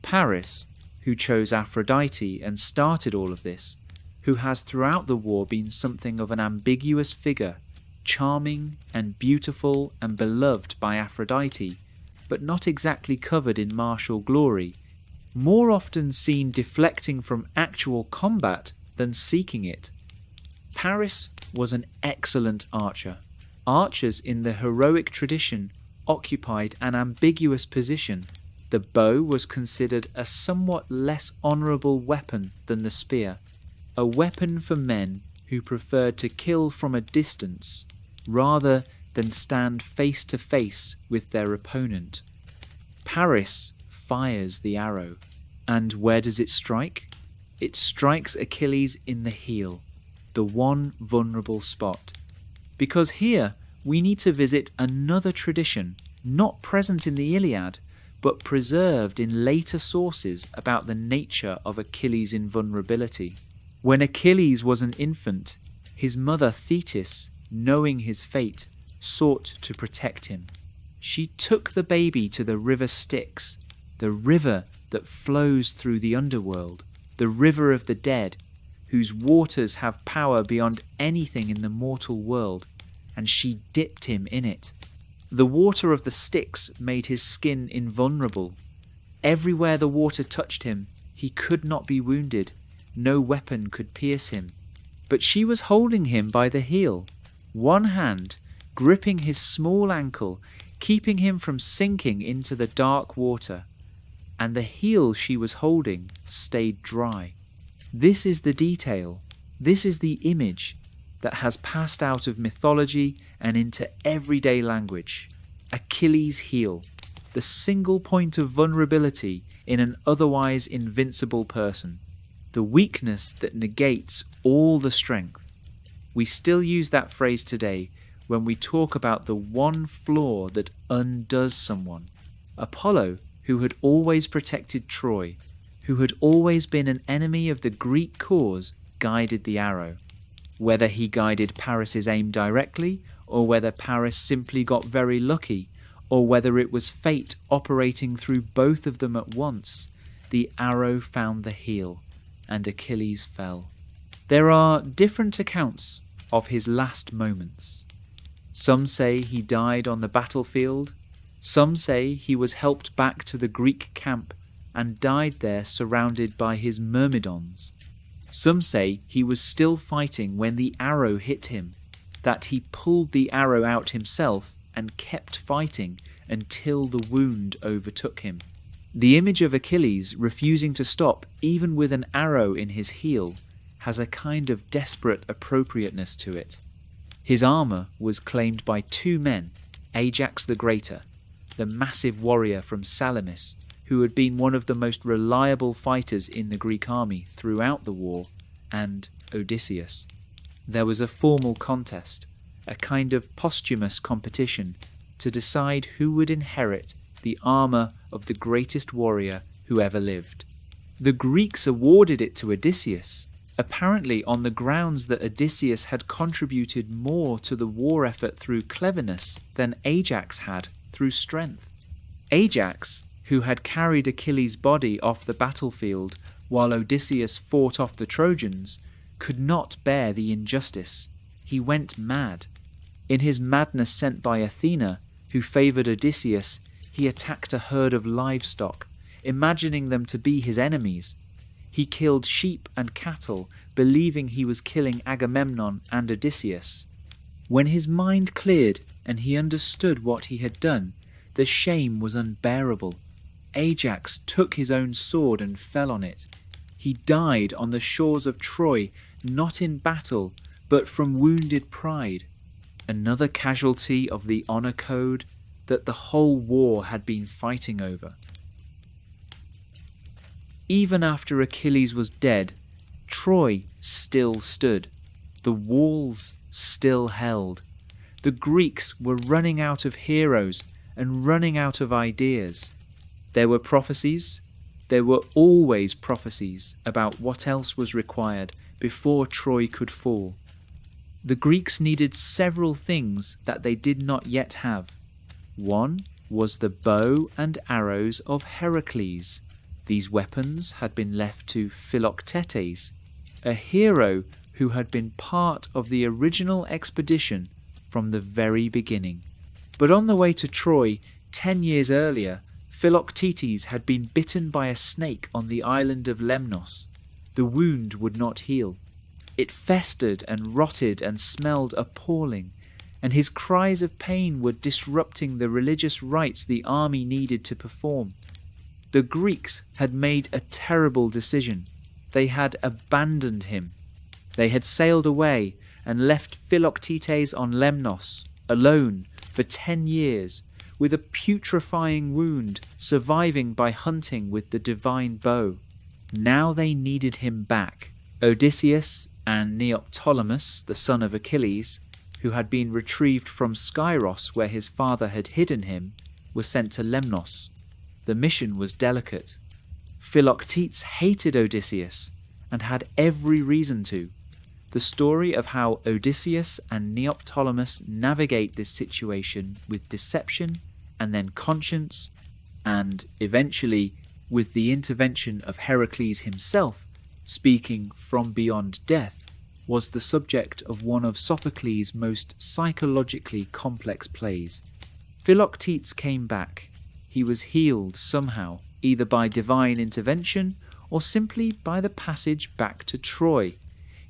Speaker 1: Paris, who chose Aphrodite and started all of this, who has throughout the war been something of an ambiguous figure, charming and beautiful and beloved by Aphrodite, but not exactly covered in martial glory, more often seen deflecting from actual combat than seeking it. Paris was an excellent archer. Archers in the heroic tradition occupied an ambiguous position. The bow was considered a somewhat less honourable weapon than the spear, a weapon for men who preferred to kill from a distance rather than stand face to face with their opponent. Paris fires the arrow, and where does it strike? It strikes Achilles in the heel, the one vulnerable spot. Because here we need to visit another tradition, not present in the Iliad, but preserved in later sources about the nature of Achilles' invulnerability. When Achilles was an infant, his mother Thetis, knowing his fate, sought to protect him. She took the baby to the river Styx, the river that flows through the underworld, the river of the dead, whose waters have power beyond anything in the mortal world, and she dipped him in it. The water of the Styx made his skin invulnerable. Everywhere the water touched him, he could not be wounded. No weapon could pierce him. But she was holding him by the heel, one hand gripping his small ankle, keeping him from sinking into the dark water, and the heel she was holding stayed dry. This is the detail, this is the image that has passed out of mythology and into everyday language. Achilles' heel, the single point of vulnerability in an otherwise invincible person, the weakness that negates all the strength. We still use that phrase today when we talk about the one flaw that undoes someone. Apollo, who had always protected Troy, who had always been an enemy of the Greek cause, guided the arrow. Whether he guided Paris's aim directly, or whether Paris simply got very lucky, or whether it was fate operating through both of them at once, the arrow found the heel, and Achilles fell. There are different accounts of his last moments. Some say he died on the battlefield. Some say he was helped back to the Greek camp and died there surrounded by his myrmidons. Some say he was still fighting when the arrow hit him, that he pulled the arrow out himself and kept fighting until the wound overtook him. The image of Achilles refusing to stop even with an arrow in his heel has a kind of desperate appropriateness to it. His armour was claimed by two men, Ajax the Greater, the massive warrior from Salamis, who had been one of the most reliable fighters in the Greek army throughout the war, and Odysseus. There was a formal contest, a kind of posthumous competition, to decide who would inherit the armour of the greatest warrior who ever lived. The Greeks awarded it to Odysseus, apparently on the grounds that Odysseus had contributed more to the war effort through cleverness than Ajax had through strength. Ajax, who had carried Achilles' body off the battlefield while Odysseus fought off the Trojans, could not bear the injustice. He went mad. In his madness sent by Athena, who favoured Odysseus, he attacked a herd of livestock, imagining them to be his enemies. He killed sheep and cattle, believing he was killing Agamemnon and Odysseus. When his mind cleared and he understood what he had done, the shame was unbearable. Ajax took his own sword and fell on it. He died on the shores of Troy, not in battle, but from wounded pride. Another casualty of the honour code that the whole war had been fighting over. Even after Achilles was dead, Troy still stood. The walls still held. The Greeks were running out of heroes and running out of ideas. There were prophecies. There were always prophecies about what else was required before Troy could fall. The Greeks needed several things that they did not yet have. One was the bow and arrows of Heracles. These weapons had been left to Philoctetes, a hero who had been part of the original expedition from the very beginning. But on the way to Troy, 10 years earlier, Philoctetes had been bitten by a snake on the island of Lemnos. The wound would not heal. It festered and rotted and smelled appalling, and his cries of pain were disrupting the religious rites the army needed to perform. The Greeks had made a terrible decision. They had abandoned him. They had sailed away and left Philoctetes on Lemnos, alone, for 10 years, with a putrefying wound, surviving by hunting with the divine bow. Now they needed him back. Odysseus and Neoptolemus, the son of Achilles, who had been retrieved from Skyros where his father had hidden him, were sent to Lemnos. The mission was delicate. Philoctetes hated Odysseus, and had every reason to. The story of how Odysseus and Neoptolemus navigate this situation with deception and then conscience, and eventually with the intervention of Heracles himself, speaking from beyond death, was the subject of one of Sophocles' most psychologically complex plays. Philoctetes came back. He was healed somehow, either by divine intervention or simply by the passage back to Troy.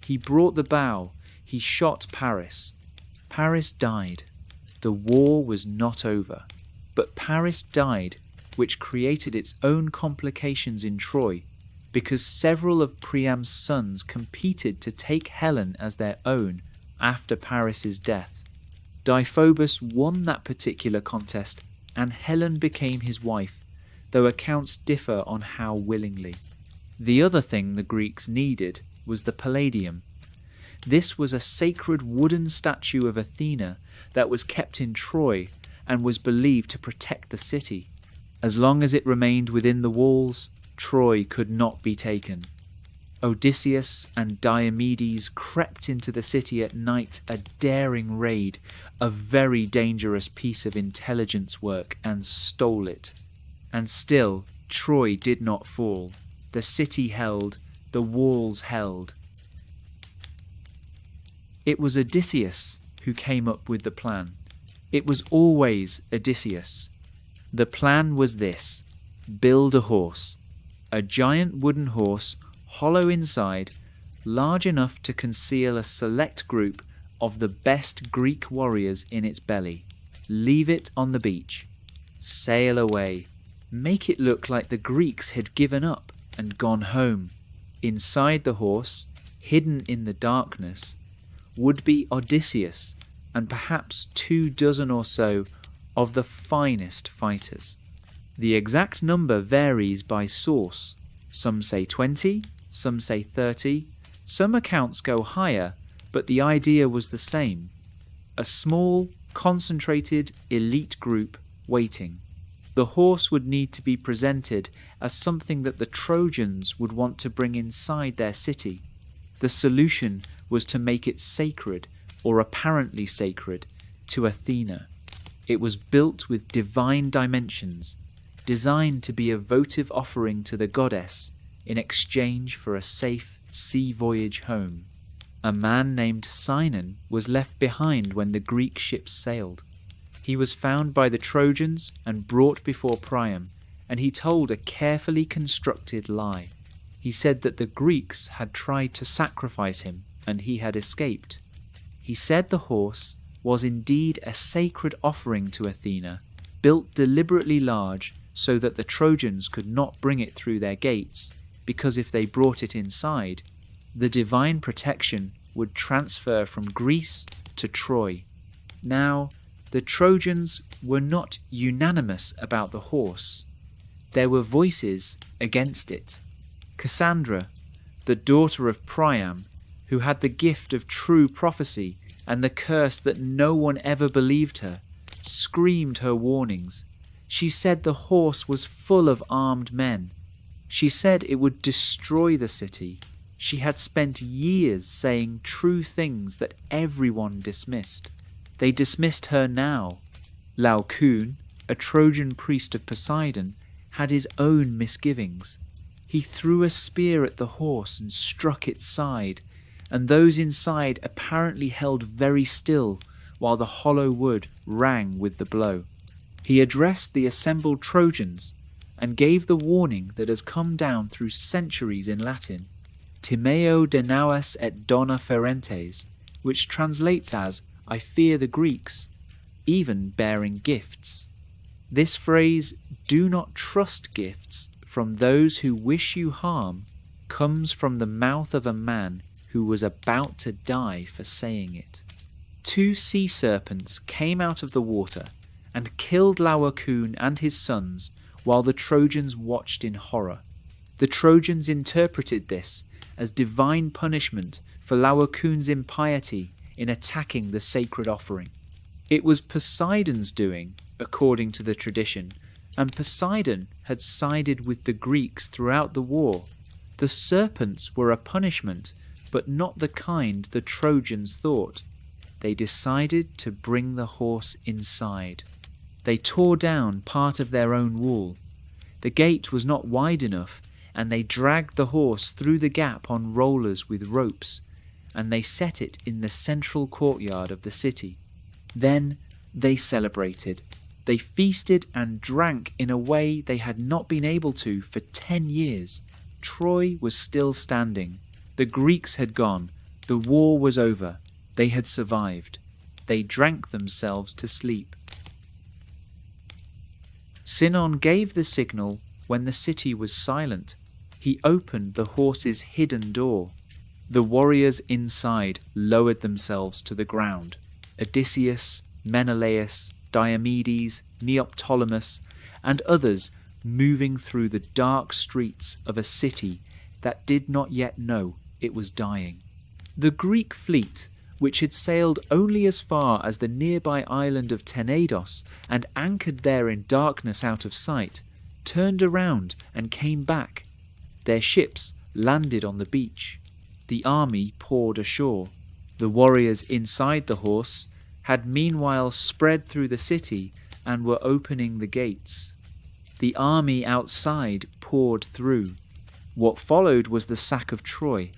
Speaker 1: He brought the bow. He shot Paris. Paris died. The war was not over. But Paris died, which created its own complications in Troy, because several of Priam's sons competed to take Helen as their own after Paris's death. Deiphobus won that particular contest, and Helen became his wife, though accounts differ on how willingly. The other thing the Greeks needed was the Palladium. This was a sacred wooden statue of Athena that was kept in Troy and was believed to protect the city. As long as it remained within the walls, Troy could not be taken. Odysseus and Diomedes crept into the city at night, a daring raid, a very dangerous piece of intelligence work, and stole it. And still, Troy did not fall. The city held, the walls held. It was Odysseus who came up with the plan. It was always Odysseus. The plan was this: build a horse. A giant wooden horse, hollow inside, large enough to conceal a select group of the best Greek warriors in its belly. Leave it on the beach. Sail away. Make it look like the Greeks had given up and gone home. Inside the horse, hidden in the darkness, would be Odysseus and perhaps 24 or so of the finest fighters. The exact number varies by source. Some say 20, some say 30, some accounts go higher, but the idea was the same. A small, concentrated, elite group waiting. The horse would need to be presented as something that the Trojans would want to bring inside their city. The solution was to make it sacred, or apparently sacred, to Athena. It was built with divine dimensions, designed to be a votive offering to the goddess in exchange for a safe sea voyage home. A man named Sinon was left behind when the Greek ships sailed. He was found by the Trojans and brought before Priam, and he told a carefully constructed lie. He said that the Greeks had tried to sacrifice him and he had escaped. He said the horse was indeed a sacred offering to Athena, built deliberately large so that the Trojans could not bring it through their gates, because if they brought it inside, the divine protection would transfer from Greece to Troy. Now, the Trojans were not unanimous about the horse. There were voices against it. Cassandra, the daughter of Priam, who had the gift of true prophecy and the curse that no one ever believed her, screamed her warnings. She said the horse was full of armed men. She said it would destroy the city. She had spent years saying true things that everyone dismissed. They dismissed her now. Laocoon, a Trojan priest of Poseidon, had his own misgivings. He threw a spear at the horse and struck its side, and those inside apparently held very still while the hollow wood rang with the blow. He addressed the assembled Trojans and gave the warning that has come down through centuries in Latin, Timeo denauas et dona ferentes, which translates as, I fear the Greeks, even bearing gifts. This phrase, do not trust gifts from those who wish you harm, comes from the mouth of a man who was about to die for saying it. 2 sea serpents came out of the water and killed Laocoon and his sons while the Trojans watched in horror. The Trojans interpreted this as divine punishment for Laocoon's impiety in attacking the sacred offering. It was Poseidon's doing, according to the tradition, and Poseidon had sided with the Greeks throughout the war. The serpents were a punishment, but not the kind the Trojans thought. They decided to bring the horse inside. They tore down part of their own wall. The gate was not wide enough, and they dragged the horse through the gap on rollers with ropes, and they set it in the central courtyard of the city. Then they celebrated. They feasted and drank in a way they had not been able to for 10 years. Troy was still standing. The Greeks had gone. The war was over. They had survived. They drank themselves to sleep. Sinon gave the signal when the city was silent. He opened the horse's hidden door. The warriors inside lowered themselves to the ground. Odysseus, Menelaus, Diomedes, Neoptolemus, and others moving through the dark streets of a city that did not yet know it was dying. The Greek fleet, which had sailed only as far as the nearby island of Tenedos and anchored there in darkness out of sight, turned around and came back. Their ships landed on the beach. The army poured ashore. The warriors inside the horse had meanwhile spread through the city and were opening the gates. The army outside poured through. What followed was the sack of Troy,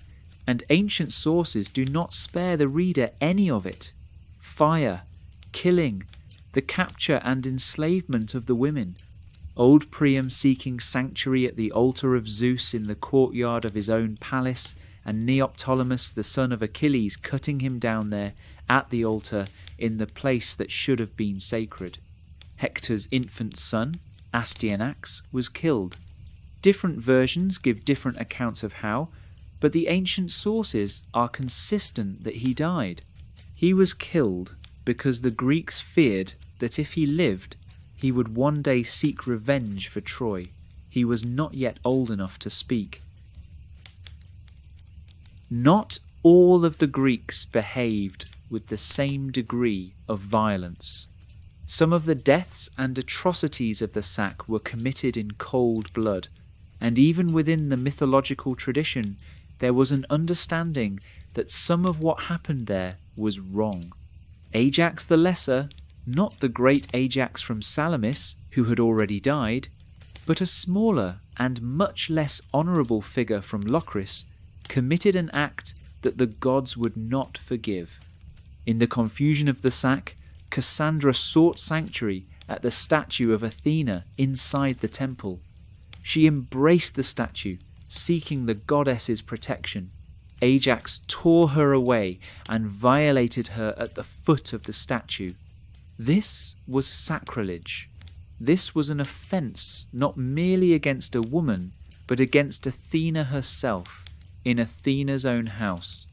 Speaker 1: and ancient sources do not spare the reader any of it. Fire, killing, the capture and enslavement of the women, old Priam seeking sanctuary at the altar of Zeus in the courtyard of his own palace, and Neoptolemus, the son of Achilles, cutting him down there at the altar in the place that should have been sacred. Hector's infant son, Astyanax, was killed. Different versions give different accounts of how, but the ancient sources are consistent that he died. He was killed because the Greeks feared that if he lived, he would one day seek revenge for Troy. He was not yet old enough to speak. Not all of the Greeks behaved with the same degree of violence. Some of the deaths and atrocities of the sack were committed in cold blood, and even within the mythological tradition, there was an understanding that some of what happened there was wrong. Ajax the Lesser, not the great Ajax from Salamis, who had already died, but a smaller and much less honourable figure from Locris, committed an act that the gods would not forgive. In the confusion of the sack, Cassandra sought sanctuary at the statue of Athena inside the temple. She embraced the statue, seeking the goddess's protection. Ajax tore her away and violated her at the foot of the statue. This was sacrilege. This was an offence not merely against a woman, but against Athena herself, in Athena's own house.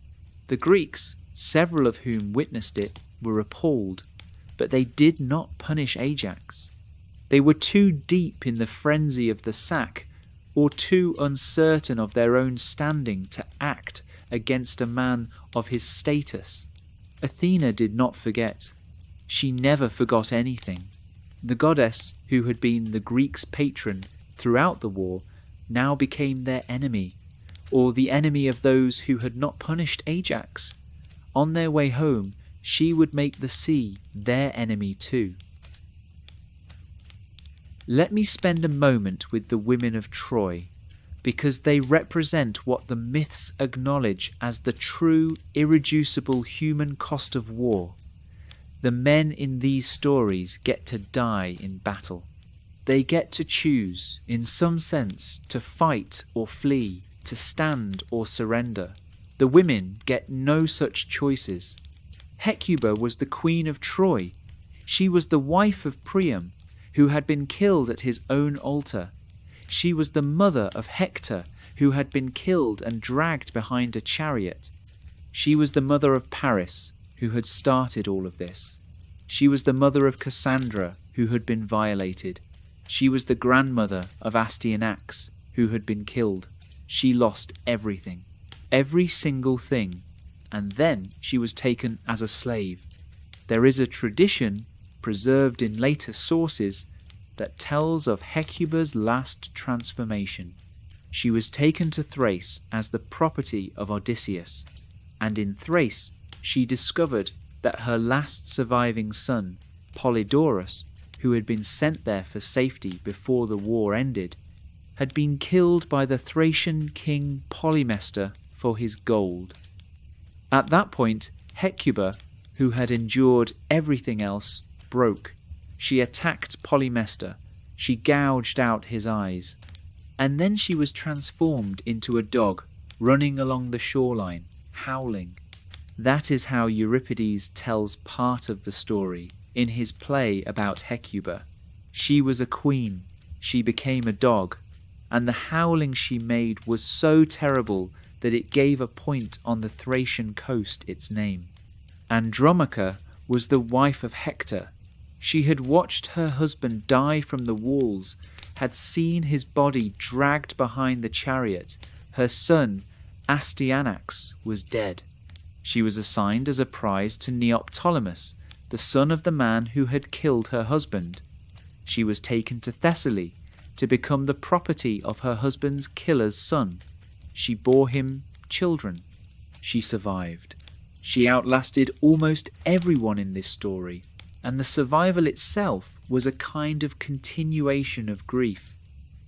Speaker 1: The Greeks, several of whom witnessed it, were appalled, but they did not punish Ajax. They were too deep in the frenzy of the sack, or too uncertain of their own standing to act against a man of his status. Athena did not forget. She never forgot anything. The goddess, who had been the Greeks' patron throughout the war, now became their enemy, or the enemy of those who had not punished Ajax. On their way home, she would make the sea their enemy too. Let me spend a moment with the women of Troy, because they represent what the myths acknowledge as the true, irreducible human cost of war. The men in these stories get to die in battle. They get to choose, in some sense, to fight or flee, to stand or surrender. The women get no such choices. Hecuba was the queen of Troy. She was the wife of Priam, who had been killed at his own altar. She was the mother of Hector, who had been killed and dragged behind a chariot. She was the mother of Paris, who had started all of this. She was the mother of Cassandra, who had been violated. She was the grandmother of Astyanax, who had been killed. She lost everything, every single thing, and then she was taken as a slave. There is a tradition, preserved in later sources, that tells of Hecuba's last transformation. She was taken to Thrace as the property of Odysseus, and in Thrace she discovered that her last surviving son, Polydorus, who had been sent there for safety before the war ended, had been killed by the Thracian king Polymestor for his gold. At that point, Hecuba, who had endured everything else, broke. She attacked Polymestor. She gouged out his eyes. And then she was transformed into a dog, running along the shoreline, howling. That is how Euripides tells part of the story in his play about Hecuba. She was a queen. She became a dog. And the howling she made was so terrible that it gave a point on the Thracian coast its name. Andromache was the wife of Hector. She had watched her husband die from the walls, had seen his body dragged behind the chariot. Her son, Astyanax, was dead. She was assigned as a prize to Neoptolemus, the son of the man who had killed her husband. She was taken to Thessaly to become the property of her husband's killer's son. She bore him children. She survived. She outlasted almost everyone in this story, and the survival itself was a kind of continuation of grief.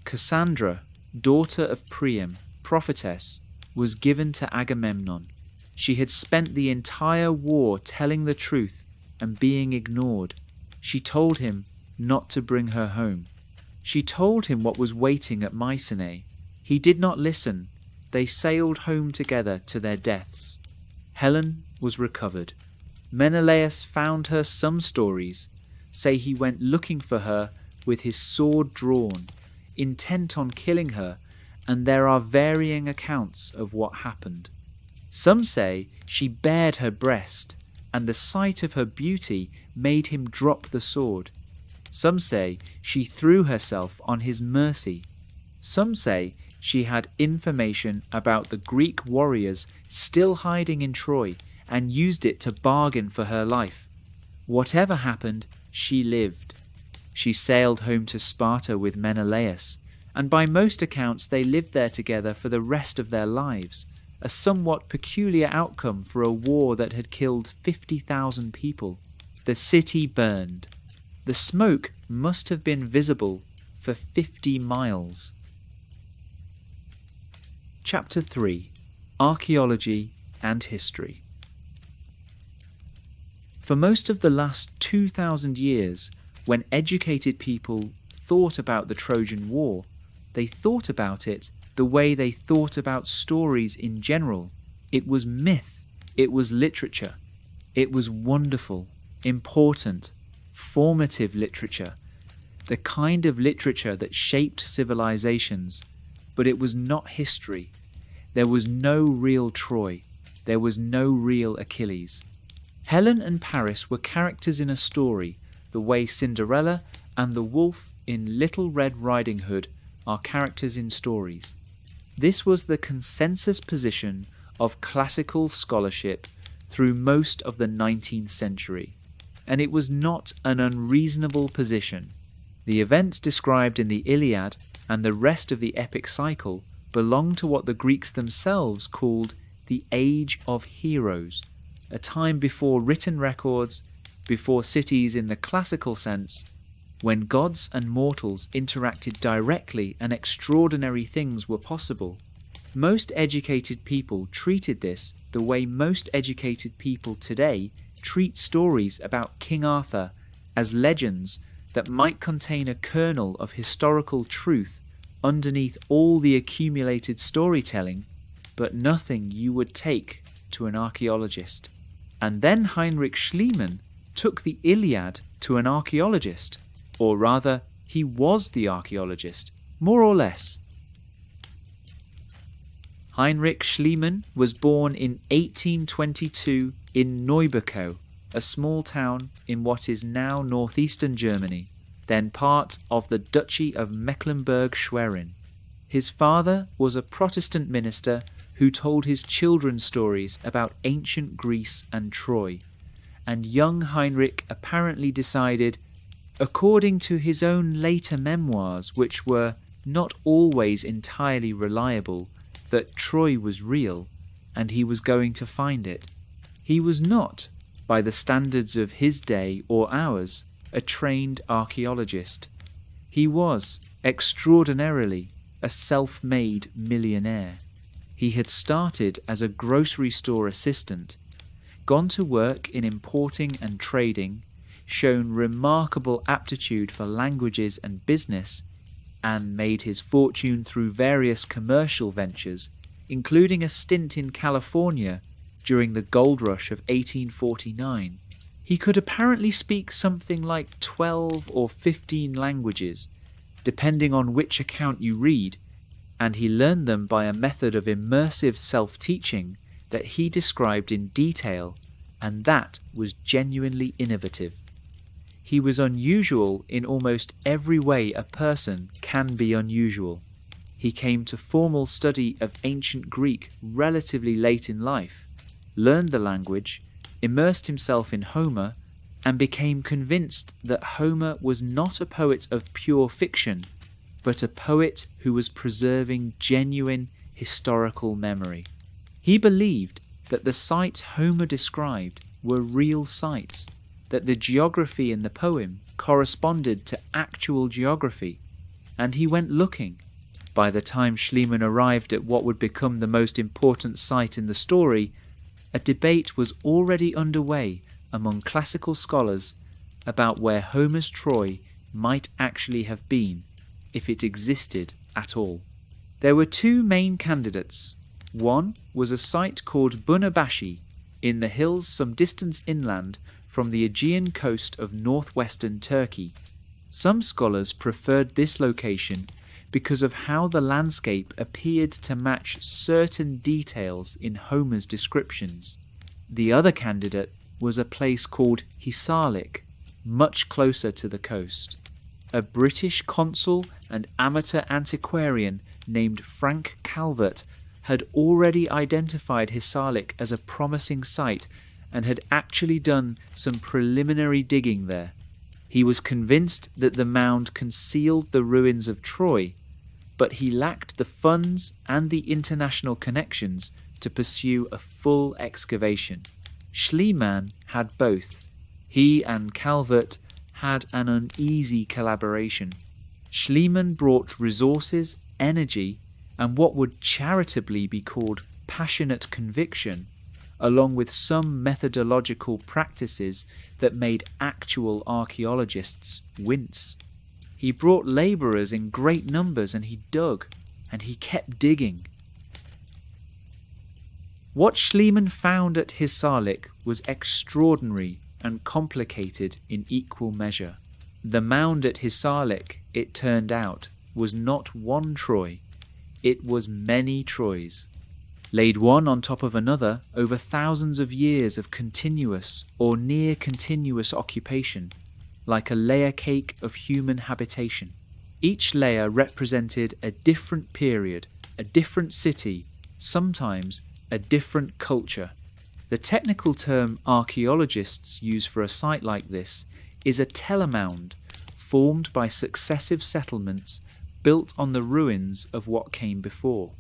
Speaker 1: Cassandra, daughter of Priam, prophetess, was given to Agamemnon. She had spent the entire war telling the truth and being ignored. She told him not to bring her home. She told him what was waiting at Mycenae. He did not listen. They sailed home together to their deaths. Helen was recovered. Menelaus found her. Some stories say he went looking for her with his sword drawn, intent on killing her, and there are varying accounts of what happened. Some say she bared her breast, and the sight of her beauty made him drop the sword. Some say she threw herself on his mercy. Some say she had information about the Greek warriors still hiding in Troy and used it to bargain for her life. Whatever happened, she lived. She sailed home to Sparta with Menelaus, and by most accounts they lived there together for the rest of their lives, a somewhat peculiar outcome for a war that had killed 50,000 people. The city burned. The smoke must have been visible for 50 miles. Chapter 3. Archaeology and History. For most of the last 2,000 years, when educated people thought about the Trojan War, they thought about it the way they thought about stories in general. It was myth. It was literature. It was wonderful, important, formative literature, the kind of literature that shaped civilizations, but it was not history. There was no real Troy. There was no real Achilles. Helen and Paris were characters in a story, the way Cinderella and the wolf in Little Red Riding Hood are characters in stories. This was the consensus position of classical scholarship through most of the 19th century, and it was not an unreasonable position. The events described in the Iliad and the rest of the epic cycle belong to what the Greeks themselves called the Age of Heroes, a time before written records, before cities in the classical sense, when gods and mortals interacted directly and extraordinary things were possible. Most educated people treated this the way most educated people today treat stories about King Arthur as legends that might contain a kernel of historical truth underneath all the accumulated storytelling, but nothing you would take to an archaeologist. And then Heinrich Schliemann took the Iliad to an archaeologist, or rather, he was the archaeologist, more or less. Heinrich Schliemann was born in 1822 in Neuberkow, a small town in what is now northeastern Germany, then part of the Duchy of Mecklenburg-Schwerin. His father was a Protestant minister who told his children stories about ancient Greece and Troy, and young Heinrich apparently decided, according to his own later memoirs, which were not always entirely reliable, that Troy was real and he was going to find it. He was not, by the standards of his day or ours, a trained archaeologist. He was, extraordinarily, a self-made millionaire. He had started as a grocery store assistant, gone to work in importing and trading, shown remarkable aptitude for languages and business, and made his fortune through various commercial ventures, including a stint in California during the gold rush of 1849. He could apparently speak something like 12 or 15 languages, depending on which account you read, and he learned them by a method of immersive self-teaching that he described in detail, and that was genuinely innovative. He was unusual in almost every way a person can be unusual. He came to formal study of ancient Greek relatively late in life, learned the language, immersed himself in Homer, and became convinced that Homer was not a poet of pure fiction, but a poet who was preserving genuine historical memory. He believed that the sites Homer described were real sites, that the geography in the poem corresponded to actual geography, and he went looking. By the time Schliemann arrived at what would become the most important site in the story, a debate was already underway among classical scholars about where Homer's Troy might actually have been, if it existed at all. There were two main candidates. One was a site called Bunabashi in the hills some distance inland from the Aegean coast of northwestern Turkey. Some scholars preferred this location because of how the landscape appeared to match certain details in Homer's descriptions. The other candidate was a place called Hisarlik, much closer to the coast. A British consul and amateur antiquarian named Frank Calvert had already identified Hisarlik as a promising site and had actually done some preliminary digging there. He was convinced that the mound concealed the ruins of Troy, but he lacked the funds and the international connections to pursue a full excavation. Schliemann had both. He and Calvert had an uneasy collaboration. Schliemann brought resources, energy, and what would charitably be called passionate conviction, along with some methodological practices that made actual archaeologists wince. He brought labourers in great numbers, and he dug, and he kept digging. What Schliemann found at Hisarlik was extraordinary and complicated in equal measure. The mound at Hisarlik, it turned out, was not one Troy, it was many Troys, laid one on top of another over thousands of years of continuous or near continuous occupation, like a layer cake of human habitation. Each layer represented a different period, a different city, sometimes a different culture. The technical term archaeologists use for a site like this is a telemound, formed by successive settlements built on the ruins of what came before.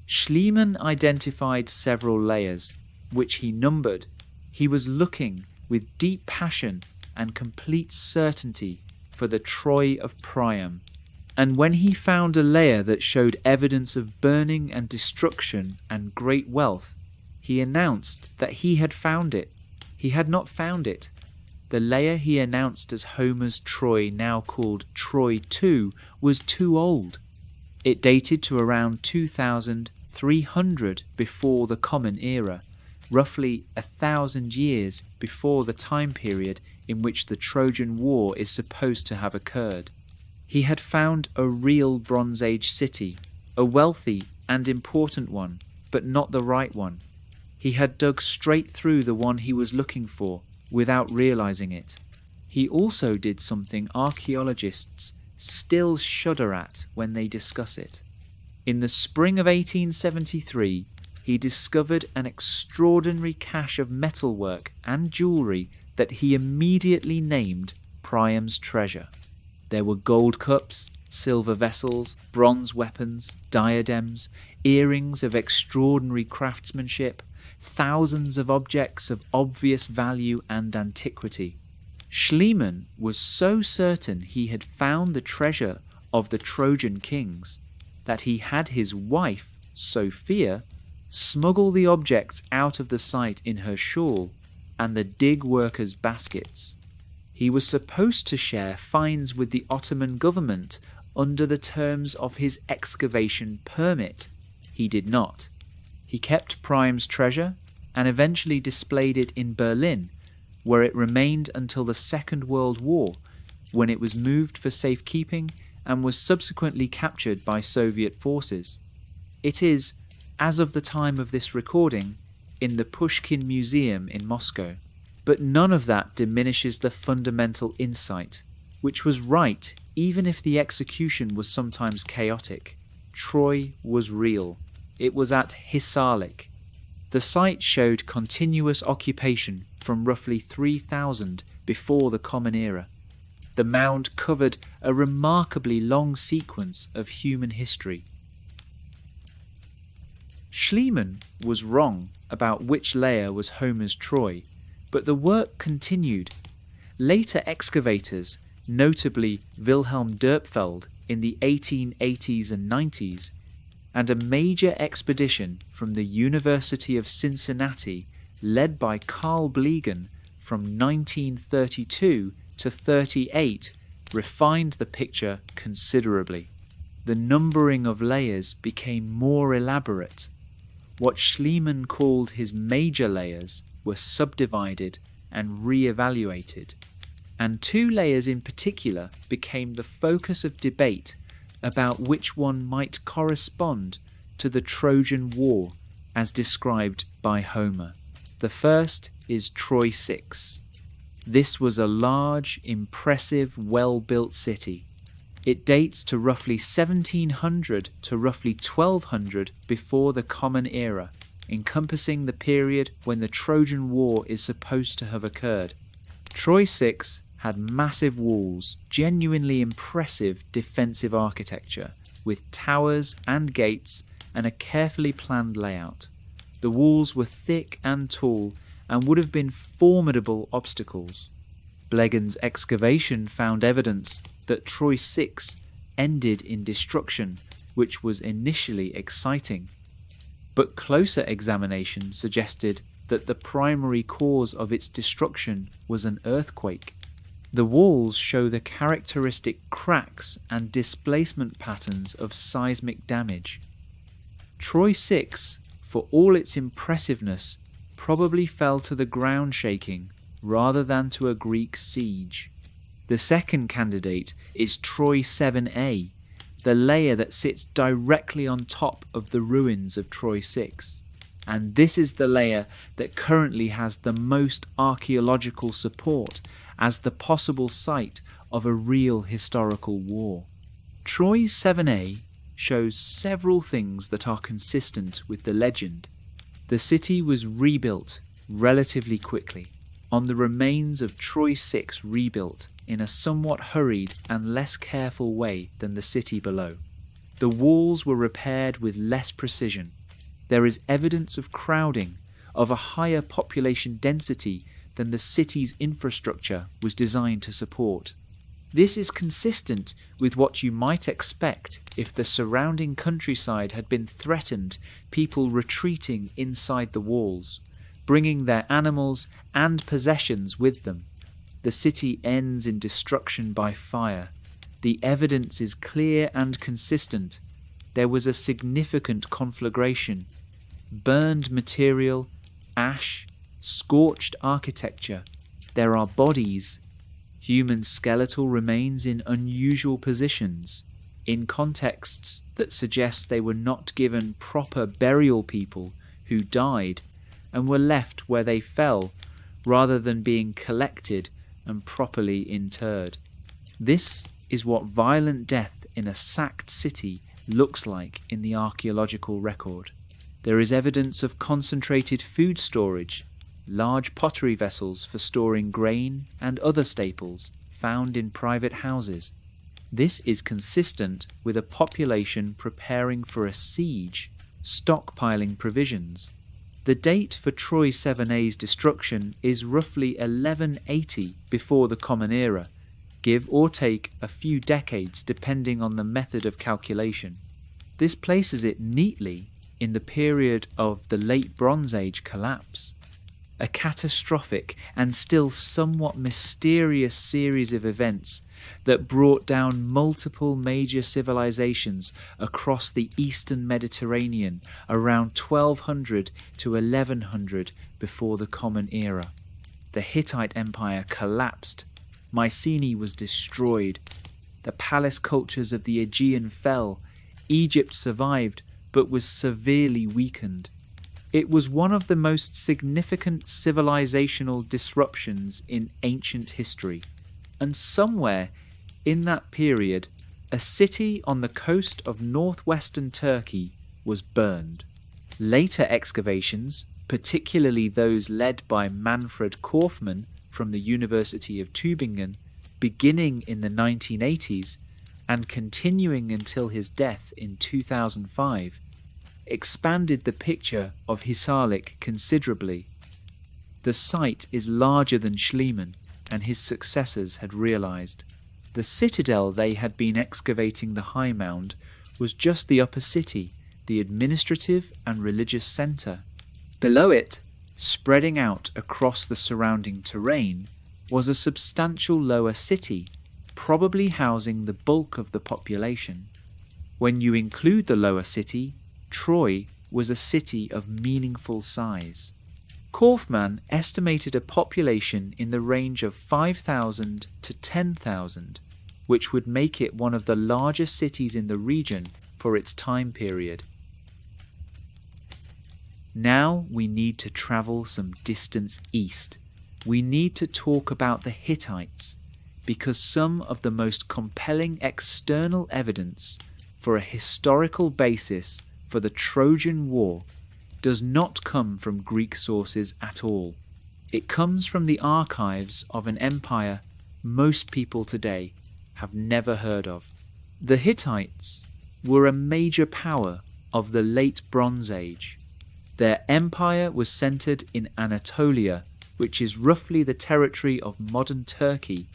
Speaker 1: Schliemann identified several layers, which he numbered. He was looking with deep passion and complete certainty for the Troy of Priam, and when he found a layer that showed evidence of burning and destruction and great wealth, he announced that he had found it. He had not found it. The layer he announced as Homer's Troy, now called Troy II, was too old. It dated to around 2300 before the Common Era, roughly 1,000 years before the time period in which the Trojan War is supposed to have occurred. He had found a real Bronze Age city, a wealthy and important one, but not the right one. He had dug straight through the one he was looking for, without realizing it. He also did something archaeologists still shudder at when they discuss it. In the spring of 1873, he discovered an extraordinary cache of metalwork and jewellery that he immediately named Priam's treasure. There were gold cups, silver vessels, bronze weapons, diadems, earrings of extraordinary craftsmanship, thousands of objects of obvious value and antiquity. Schliemann was so certain he had found the treasure of the Trojan kings that he had his wife, Sophia, smuggle the objects out of the site in her shawl and the dig workers' baskets. He was supposed to share finds with the Ottoman government under the terms of his excavation permit. He did not. He kept Priam's treasure and eventually displayed it in Berlin, where it remained until the Second World War, when it was moved for safekeeping and was subsequently captured by Soviet forces. It is, as of the time of this recording, in the Pushkin Museum in Moscow. But none of that diminishes the fundamental insight, which was right even if the execution was sometimes chaotic. Troy was real. It was at Hisarlik. The site showed continuous occupation from roughly 3000 before the Common Era. The mound covered a remarkably long sequence of human history. Schliemann was wrong about which layer was Homer's Troy, but the work continued. Later excavators, notably Wilhelm Dörpfeld in the 1880s and 90s, and a major expedition from the University of Cincinnati led by Carl Blegan from 1932 to 38, refined the picture considerably. The numbering of layers became more elaborate. What Schliemann called his major layers were subdivided and re-evaluated, and two layers in particular became the focus of debate about which one might correspond to the Trojan War as described by Homer. The first is Troy 6. This was a large, impressive, well-built city. It dates to roughly 1700 to roughly 1200 before the Common Era, encompassing the period when the Trojan War is supposed to have occurred. Troy 6 had massive walls, genuinely impressive defensive architecture, with towers and gates and a carefully planned layout. The walls were thick and tall and would have been formidable obstacles. Blegan's excavation found evidence that Troy 6 ended in destruction, which was initially exciting. But closer examination suggested that the primary cause of its destruction was an earthquake. The walls show the characteristic cracks and displacement patterns of seismic damage. Troy 6, for all its impressiveness, probably fell to the ground shaking rather than to a Greek siege. The second candidate is Troy 7a, the layer that sits directly on top of the ruins of Troy 6. And this is the layer that currently has the most archaeological support as the possible site of a real historical war. Troy 7a shows several things that are consistent with the legend. The city was rebuilt relatively quickly, on the remains of Troy 6 rebuilt in a somewhat hurried and less careful way than the city below. The walls were repaired with less precision. There is evidence of crowding, of a higher population density than the city's infrastructure was designed to support. This is consistent with what you might expect if the surrounding countryside had been threatened, people retreating inside the walls, bringing their animals and possessions with them. The city ends in destruction by fire. The evidence is clear and consistent. There was a significant conflagration. Burned material, ash, scorched architecture. There are bodies. Human skeletal remains in unusual positions, in contexts that suggest they were not given proper burial people who died and were left where they fell rather than being collected and properly interred. This is what violent death in a sacked city looks like in the archaeological record. There is evidence of concentrated food storage, large pottery vessels for storing grain and other staples found in private houses. This is consistent with a population preparing for a siege, stockpiling provisions. The date for Troy 7a's destruction is roughly 1180 before the Common Era, give or take a few decades depending on the method of calculation. This places it neatly in the period of the Late Bronze Age collapse, a catastrophic and still somewhat mysterious series of events that brought down multiple major civilizations across the eastern Mediterranean around 1200 to 1100 before the Common Era. The Hittite Empire collapsed, Mycenae was destroyed, the palace cultures of the Aegean fell, Egypt survived but was severely weakened. It was one of the most significant civilizational disruptions in ancient history, and somewhere in that period, a city on the coast of northwestern Turkey was burned. Later excavations, particularly those led by Manfred Kaufmann from the University of Tübingen, beginning in the 1980s and continuing until his death in 2005, expanded the picture of Hisarlik considerably. The site is larger than Schliemann and his successors had realized. The citadel they had been excavating, the High Mound, was just the upper city, the administrative and religious center. Below it, spreading out across the surrounding terrain, was a substantial lower city, probably housing the bulk of the population. When you include the lower city, Troy was a city of meaningful size. Kaufmann estimated a population in the range of 5,000 to 10,000, which would make it one of the largest cities in the region for its time period. Now we need to travel some distance east. We need to talk about the Hittites, because some of the most compelling external evidence for a historical basis for the Trojan War does not come from Greek sources at all. It comes from the archives of an empire most people today have never heard of. The Hittites were a major power of the Late Bronze Age. Their empire was centered in Anatolia, which is roughly the territory of modern Turkey,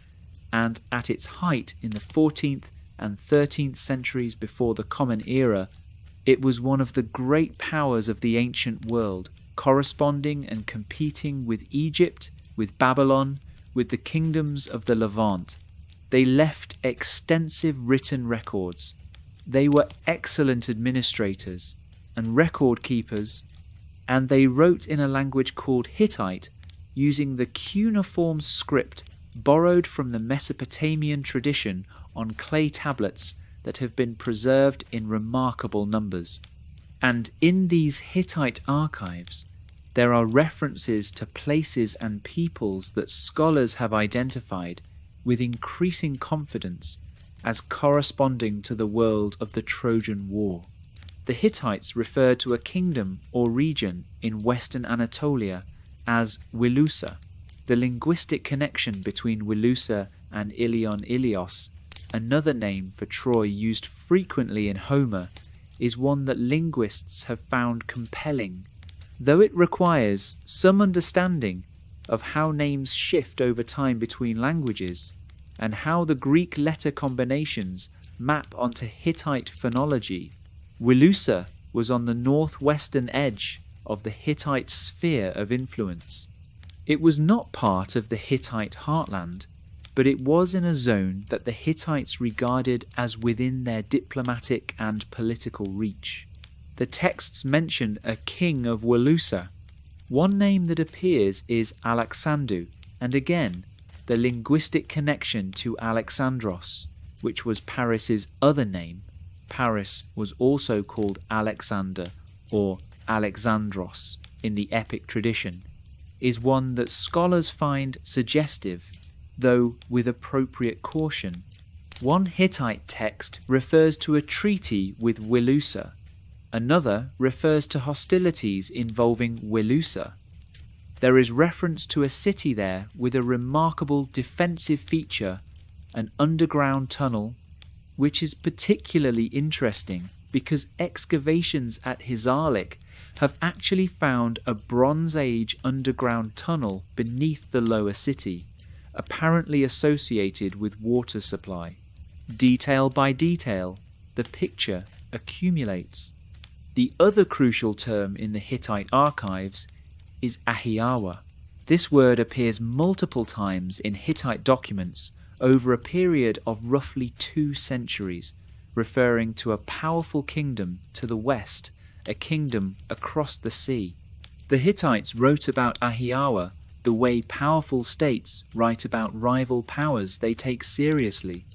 Speaker 1: and at its height in the 14th and 13th centuries before the Common Era, it was one of the great powers of the ancient world, corresponding and competing with Egypt, with Babylon, with the kingdoms of the Levant. They left extensive written records. They were excellent administrators and record keepers, and they wrote in a language called Hittite, using the cuneiform script borrowed from the Mesopotamian tradition on clay tablets that have been preserved in remarkable numbers. And in these Hittite archives, there are references to places and peoples that scholars have identified with increasing confidence as corresponding to the world of the Trojan War. The Hittites referred to a kingdom or region in western Anatolia as Wilusa. The linguistic connection between Wilusa and Ilion Ilios, another name for Troy used frequently in Homer, is one that linguists have found compelling, though it requires some understanding of how names shift over time between languages and how the Greek letter combinations map onto Hittite phonology. Wilusa was on the northwestern edge of the Hittite sphere of influence. It was not part of the Hittite heartland, but it was in a zone that the Hittites regarded as within their diplomatic and political reach. The texts mention a king of Wilusa. One name that appears is Alexandru, and again, the linguistic connection to Alexandros, which was Paris's other name. Paris was also called Alexander or Alexandros in the epic tradition, is one that scholars find suggestive, though with appropriate caution. One Hittite text refers to a treaty with Wilusa. Another refers to hostilities involving Wilusa. There is reference to a city there with a remarkable defensive feature, an underground tunnel, which is particularly interesting because excavations at Hisarlik have actually found a Bronze Age underground tunnel beneath the lower city, apparently associated with water supply. Detail by detail, the picture accumulates. The other crucial term in the Hittite archives is ahiawa. This word appears multiple times in Hittite documents over a period of roughly 2 centuries, referring to a powerful kingdom to the west, a kingdom across the sea. The Hittites wrote about ahiawa the way powerful states write about rival powers they take seriously.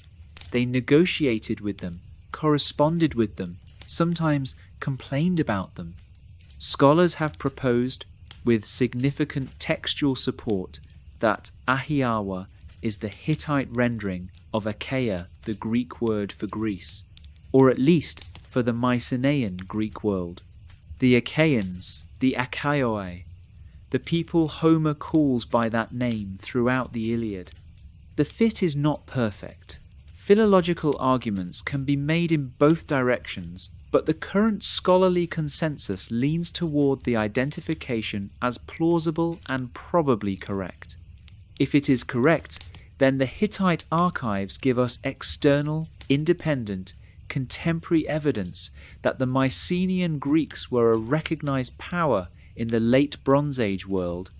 Speaker 1: They negotiated with them, corresponded with them, sometimes complained about them. Scholars have proposed, with significant textual support, that ahiawa is the Hittite rendering of Achaia, the Greek word for Greece, or at least for the Mycenaean Greek world. The Achaeans, the Achaioi, the people Homer calls by that name throughout the Iliad. The fit is not perfect. Philological arguments can be made in both directions, but the current scholarly consensus leans toward the identification as plausible and probably correct. If it is correct, then the Hittite archives give us external, independent, contemporary evidence that the Mycenaean Greeks were a recognized power in the late Bronze Age world,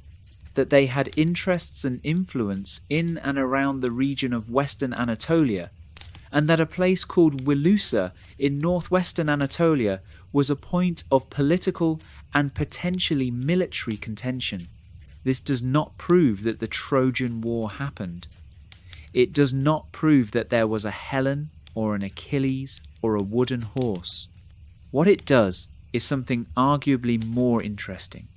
Speaker 1: that they had interests and influence in and around the region of Western Anatolia, and that a place called Wilusa in northwestern Anatolia was a point of political and potentially military contention. This does not prove that the Trojan War happened. It does not prove that there was a Helen or an Achilles or a wooden horse. What it does is something arguably more interesting.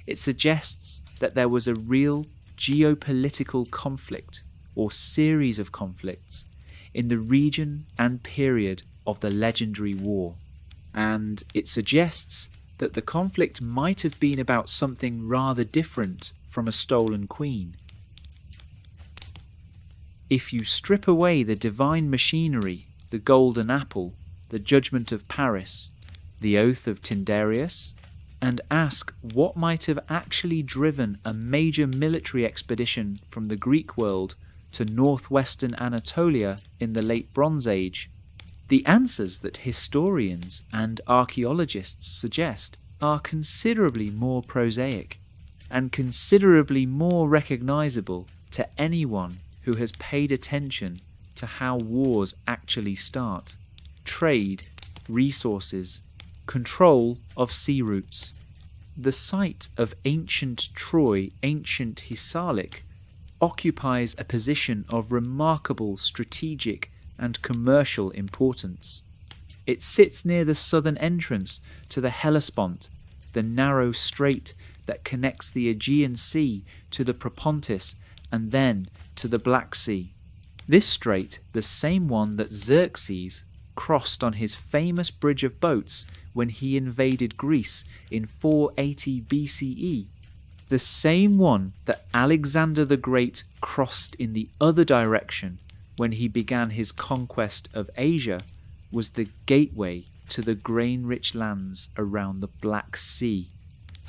Speaker 1: It suggests that there was a real geopolitical conflict or series of conflicts in the region and period of the legendary war. And it suggests that the conflict might have been about something rather different from a stolen queen. If you strip away the divine machinery, the golden apple, the judgment of Paris, the oath of Tyndareus, and ask what might have actually driven a major military expedition from the Greek world to northwestern Anatolia in the late Bronze Age, the answers that historians and archaeologists suggest are considerably more prosaic and considerably more recognizable to anyone who has paid attention to how wars actually start. Trade, resources, control of sea routes. The site of ancient Troy, ancient Hisarlik, occupies a position of remarkable strategic and commercial importance. It sits near the southern entrance to the Hellespont, the narrow strait that connects the Aegean Sea to the Propontis and then to the Black Sea. This strait, the same one that Xerxes crossed on his famous bridge of boats when he invaded Greece in 480 BCE, the same one that Alexander the Great crossed in the other direction when he began his conquest of Asia, was the gateway to the grain-rich lands around the Black Sea.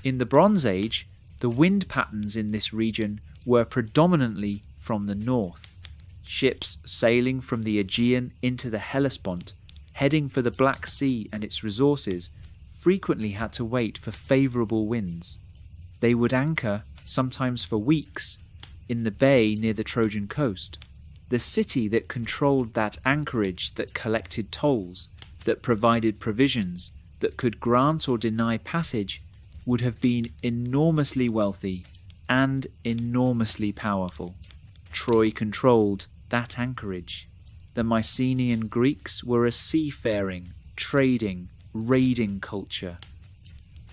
Speaker 1: In the Bronze Age, the wind patterns in this region were predominantly from the north. Ships sailing from the Aegean into the Hellespont, heading for the Black Sea and its resources, frequently had to wait for favourable winds. They would anchor, sometimes for weeks, in the bay near the Trojan coast. The city that controlled that anchorage, that collected tolls, that provided provisions, that could grant or deny passage, would have been enormously wealthy and enormously powerful. Troy controlled that anchorage. The Mycenaean Greeks were a seafaring, trading, raiding culture.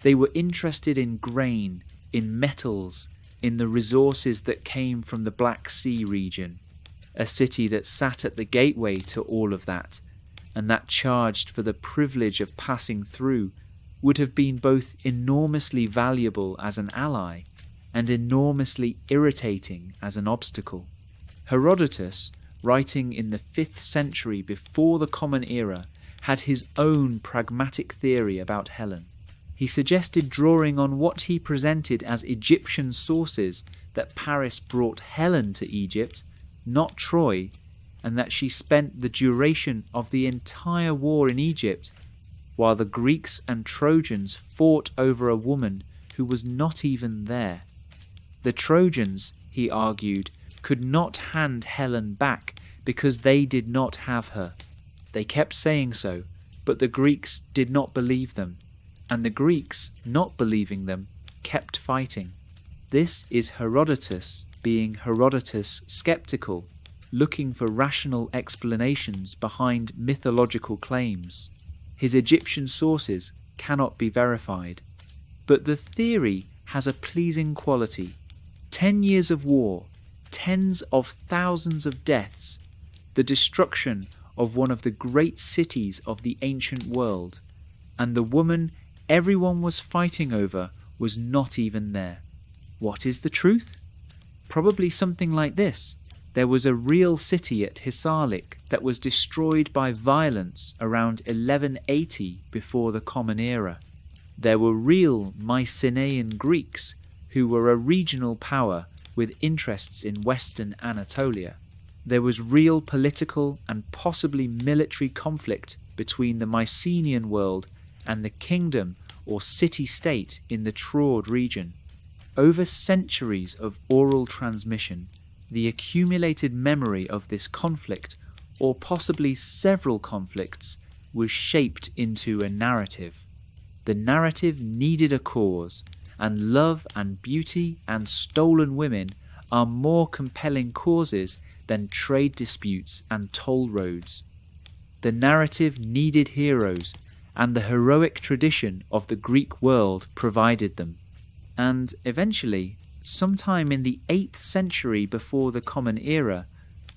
Speaker 1: They were interested in grain, in metals, in the resources that came from the Black Sea region. A city that sat at the gateway to all of that, and that charged for the privilege of passing through, would have been both enormously valuable as an ally and enormously irritating as an obstacle. Herodotus, writing in the 5th century before the Common Era, had his own pragmatic theory about Helen. He suggested, drawing on what he presented as Egyptian sources, that Paris brought Helen to Egypt, not Troy, and that she spent the duration of the entire war in Egypt, while the Greeks and Trojans fought over a woman who was not even there. The Trojans, he argued, could not hand Helen back because they did not have her. They kept saying so, but the Greeks did not believe them, and the Greeks, not believing them, kept fighting. This is Herodotus being Herodotus skeptical, looking for rational explanations behind mythological claims. His Egyptian sources cannot be verified. But the theory has a pleasing quality. 10 years of war, tens of thousands of deaths, the destruction of one of the great cities of the ancient world, and the woman everyone was fighting over was not even there. What is the truth? Probably something like this. There was a real city at Hisarlik that was destroyed by violence around 1180 before the Common Era. There were real Mycenaean Greeks who were a regional power with interests in western Anatolia. There was real political and possibly military conflict between the Mycenaean world and the kingdom or city-state in the Troad region. Over centuries of oral transmission, the accumulated memory of this conflict, or possibly several conflicts, was shaped into a narrative. The narrative needed a cause, and love and beauty and stolen women are more compelling causes than trade disputes and toll roads. The narrative needed heroes, and the heroic tradition of the Greek world provided them. And eventually, sometime in the 8th century before the Common Era,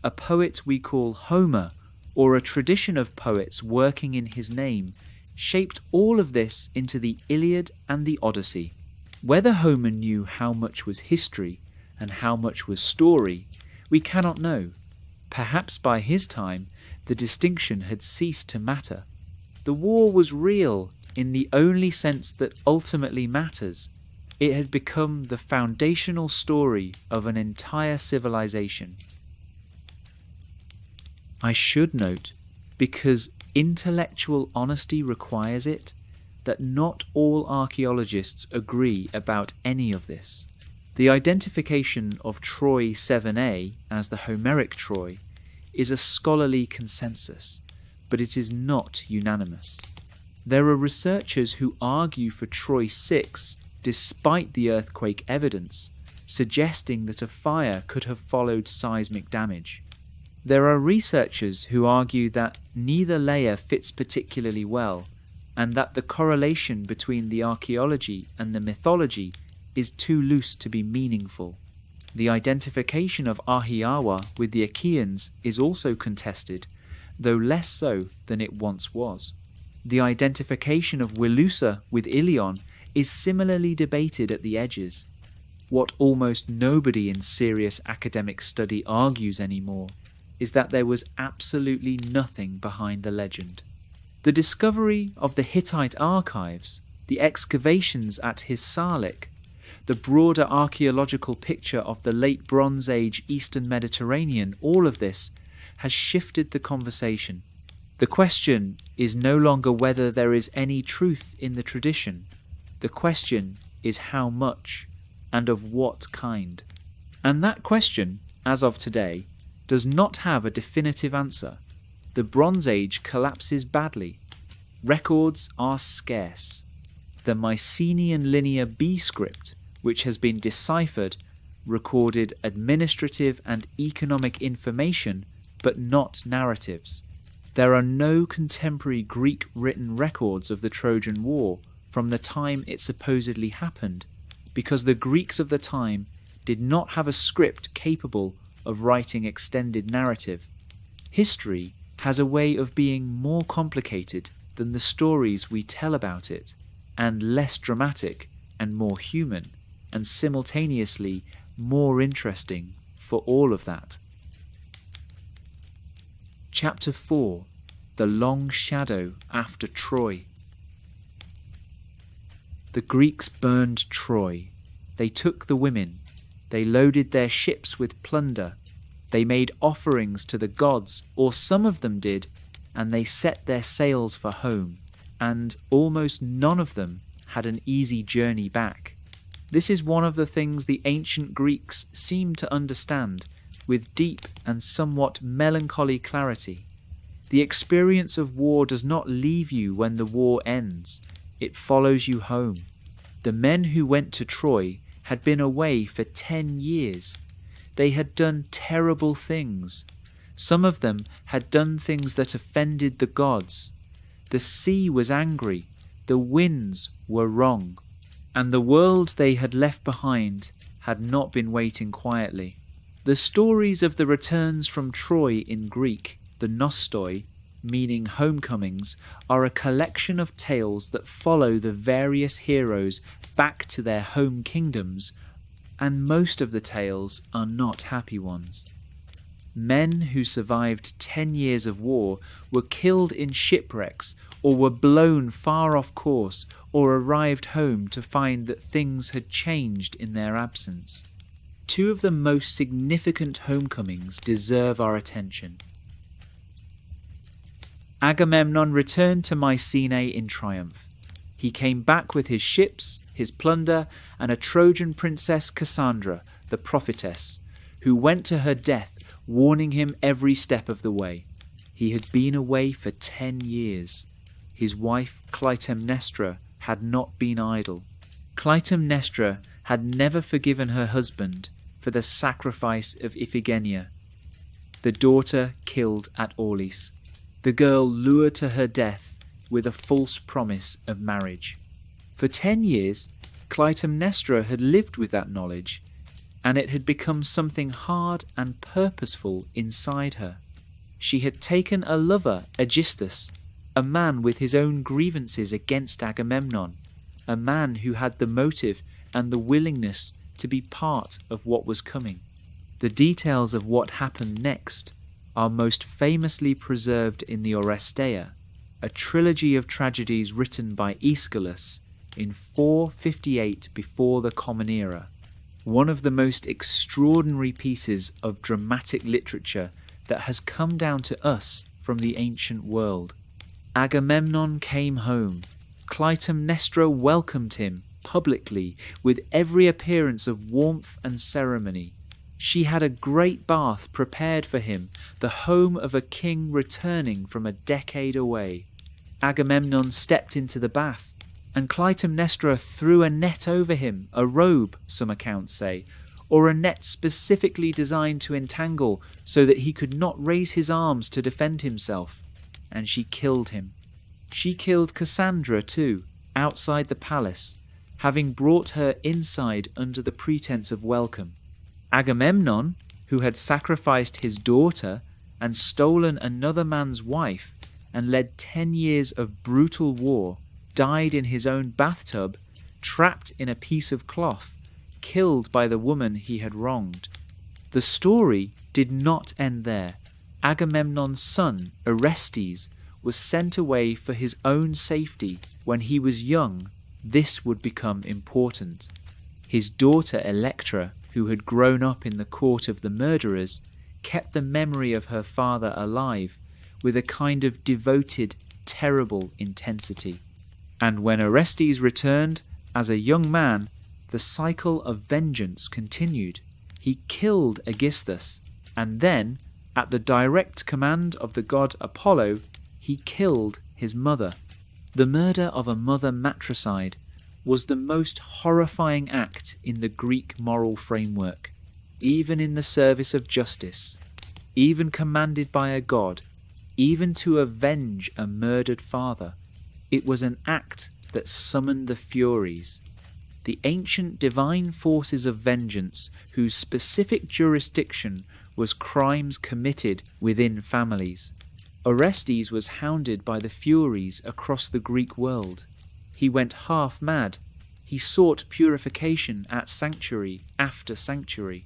Speaker 1: a poet we call Homer, or a tradition of poets working in his name, shaped all of this into the Iliad and the Odyssey. Whether Homer knew how much was history and how much was story, we cannot know. Perhaps by his time, the distinction had ceased to matter. The war was real in the only sense that ultimately matters. It had become the foundational story of an entire civilization. I should note, because intellectual honesty requires it, that not all archaeologists agree about any of this. The identification of Troy 7a as the Homeric Troy is a scholarly consensus, but it is not unanimous. There are researchers who argue for Troy 6 despite the earthquake evidence, suggesting that a fire could have followed seismic damage. There are researchers who argue that neither layer fits particularly well, and that the correlation between the archaeology and the mythology is too loose to be meaningful. The identification of Ahiawa with the Achaeans is also contested, though less so than it once was. The identification of Wilusa with Ilion is similarly debated at the edges. What almost nobody in serious academic study argues anymore is that there was absolutely nothing behind the legend. The discovery of the Hittite archives, the excavations at Hisarlik, the broader archaeological picture of the late Bronze Age Eastern Mediterranean, all of this has shifted the conversation. The question is no longer whether there is any truth in the tradition. The question is how much, and of what kind. And that question, as of today, does not have a definitive answer. The Bronze Age collapses badly. Records are scarce. The Mycenaean Linear B script, which has been deciphered, recorded administrative and economic information, but not narratives. There are no contemporary Greek written records of the Trojan War from the time it supposedly happened, because the Greeks of the time did not have a script capable of writing extended narrative. History has a way of being more complicated than the stories we tell about it, and less dramatic and more human, and simultaneously more interesting for all of that. Chapter 4. The Long Shadow After Troy. The Greeks burned Troy. They took the women. They loaded their ships with plunder. They made offerings to the gods, or some of them did, and they set their sails for home, and almost none of them had an easy journey back. This is one of the things the ancient Greeks seemed to understand with deep and somewhat melancholy clarity. The experience of war does not leave you when the war ends. It follows you home. The men who went to Troy had been away for 10 years. They had done terrible things. Some of them had done things that offended the gods. The sea was angry. The winds were wrong. And the world they had left behind had not been waiting quietly. The stories of the returns from Troy in Greek, the nostoi, meaning homecomings, are a collection of tales that follow the various heroes back to their home kingdoms, and most of the tales are not happy ones. Men who survived 10 years of war were killed in shipwrecks, or were blown far off course, or arrived home to find that things had changed in their absence. Two of the most significant homecomings deserve our attention. Agamemnon returned to Mycenae in triumph. He came back with his ships, his plunder, and a Trojan princess, Cassandra, the prophetess, who went to her death, warning him every step of the way. He had been away for 10 years. His wife, Clytemnestra, had not been idle. Clytemnestra had never forgiven her husband for the sacrifice of Iphigenia, the daughter killed at Aulis, the girl lured to her death with a false promise of marriage. For 10 years, Clytemnestra had lived with that knowledge, and it had become something hard and purposeful inside her. She had taken a lover, Aegisthus, a man with his own grievances against Agamemnon, a man who had the motive and the willingness to be part of what was coming. The details of what happened next are most famously preserved in the Oresteia, a trilogy of tragedies written by Aeschylus in 458 before the Common Era, one of the most extraordinary pieces of dramatic literature that has come down to us from the ancient world. Agamemnon came home. Clytemnestra welcomed him publicly with every appearance of warmth and ceremony. She had a great bath prepared for him, the home of a king returning from a decade away. Agamemnon stepped into the bath, and Clytemnestra threw a net over him, a robe, some accounts say, or a net specifically designed to entangle so that he could not raise his arms to defend himself. And she killed him. She killed Cassandra too, outside the palace, having brought her inside under the pretense of welcome. Agamemnon, who had sacrificed his daughter and stolen another man's wife and led 10 years of brutal war, died in his own bathtub, trapped in a piece of cloth, killed by the woman he had wronged. The story did not end there. Agamemnon's son, Orestes, was sent away for his own safety. When he was young, this would become important. His daughter Electra, who had grown up in the court of the murderers, kept the memory of her father alive with a kind of devoted, terrible intensity. And when Orestes returned, as a young man, the cycle of vengeance continued. He killed Aegisthus, and then, at the direct command of the god Apollo, he killed his mother. The murder of a mother matricide was the most horrifying act in the Greek moral framework, even in the service of justice, even commanded by a god, even to avenge a murdered father. It was an act that summoned the Furies, the ancient divine forces of vengeance whose specific jurisdiction was crimes committed within families. Orestes was hounded by the Furies across the Greek world. He went half mad. He sought purification at sanctuary after sanctuary.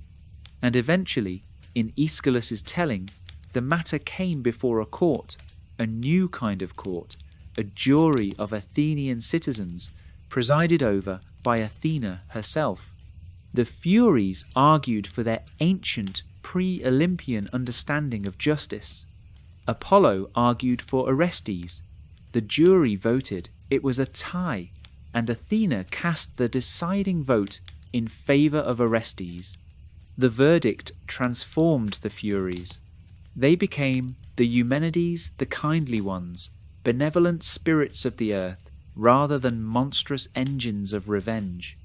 Speaker 1: And eventually, in Aeschylus's telling, The matter came before a court, a new kind of court, a jury of Athenian citizens, presided over by Athena herself. The Furies argued for their ancient pre-Olympian understanding of justice. Apollo argued for Orestes. The jury voted. It was a tie, and Athena cast the deciding vote in favour of Orestes. The verdict transformed the Furies. They became the Eumenides, the kindly ones, benevolent spirits of the earth, rather than monstrous engines of revenge.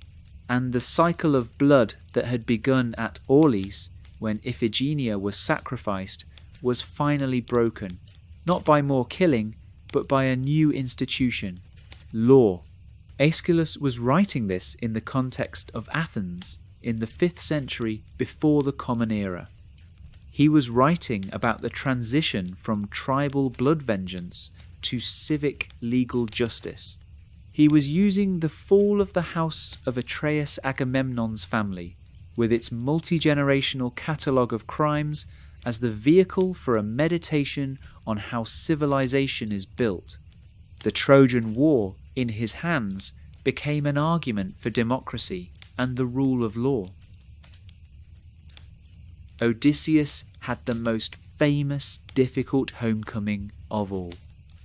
Speaker 1: And the cycle of blood that had begun at Aulis, when Iphigenia was sacrificed, was finally broken, not by more killing, but by a new institution, law. Aeschylus was writing this in the context of Athens in the 5th century before the Common Era. He was writing about the transition from tribal blood vengeance to civic legal justice. He was using the fall of the house of Atreus Agamemnon's family, with its multi-generational catalogue of crimes, as the vehicle for a meditation on how civilization is built. The Trojan War, in his hands, became an argument for democracy and the rule of law. Odysseus had the most famous, difficult homecoming of all.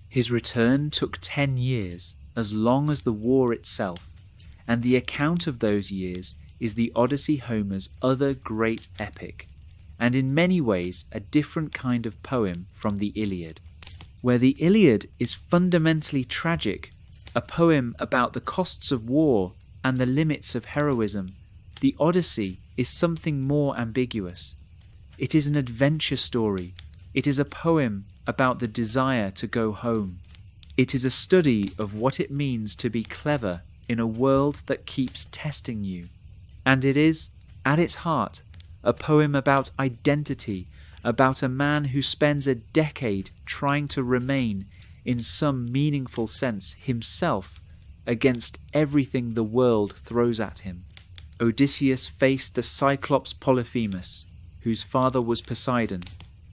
Speaker 1: His return took 10 years, as long as the war itself, and the account of those years is the Odyssey, Homer's other great epic, and in many ways a different kind of poem from the Iliad. Where the Iliad is fundamentally tragic, a poem about the costs of war and the limits of heroism, the Odyssey is something more ambiguous. It is an adventure story. It is a poem about the desire to go home. It is a study of what it means to be clever in a world that keeps testing you. And it is, at its heart, a poem about identity, about a man who spends a decade trying to remain, in some meaningful sense, himself against everything the world throws at him. Odysseus faced the Cyclops Polyphemus, whose father was Poseidon,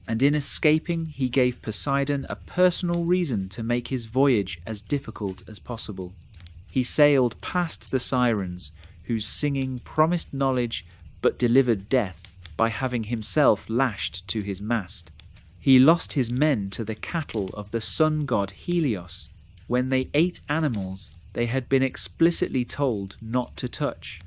Speaker 1: and in escaping he gave Poseidon a personal reason to make his voyage as difficult as possible. He sailed past the Sirens, whose singing promised knowledge but delivered death by having himself lashed to his mast. He lost his men to the cattle of the sun god Helios, when they ate animals they had been explicitly told not to touch.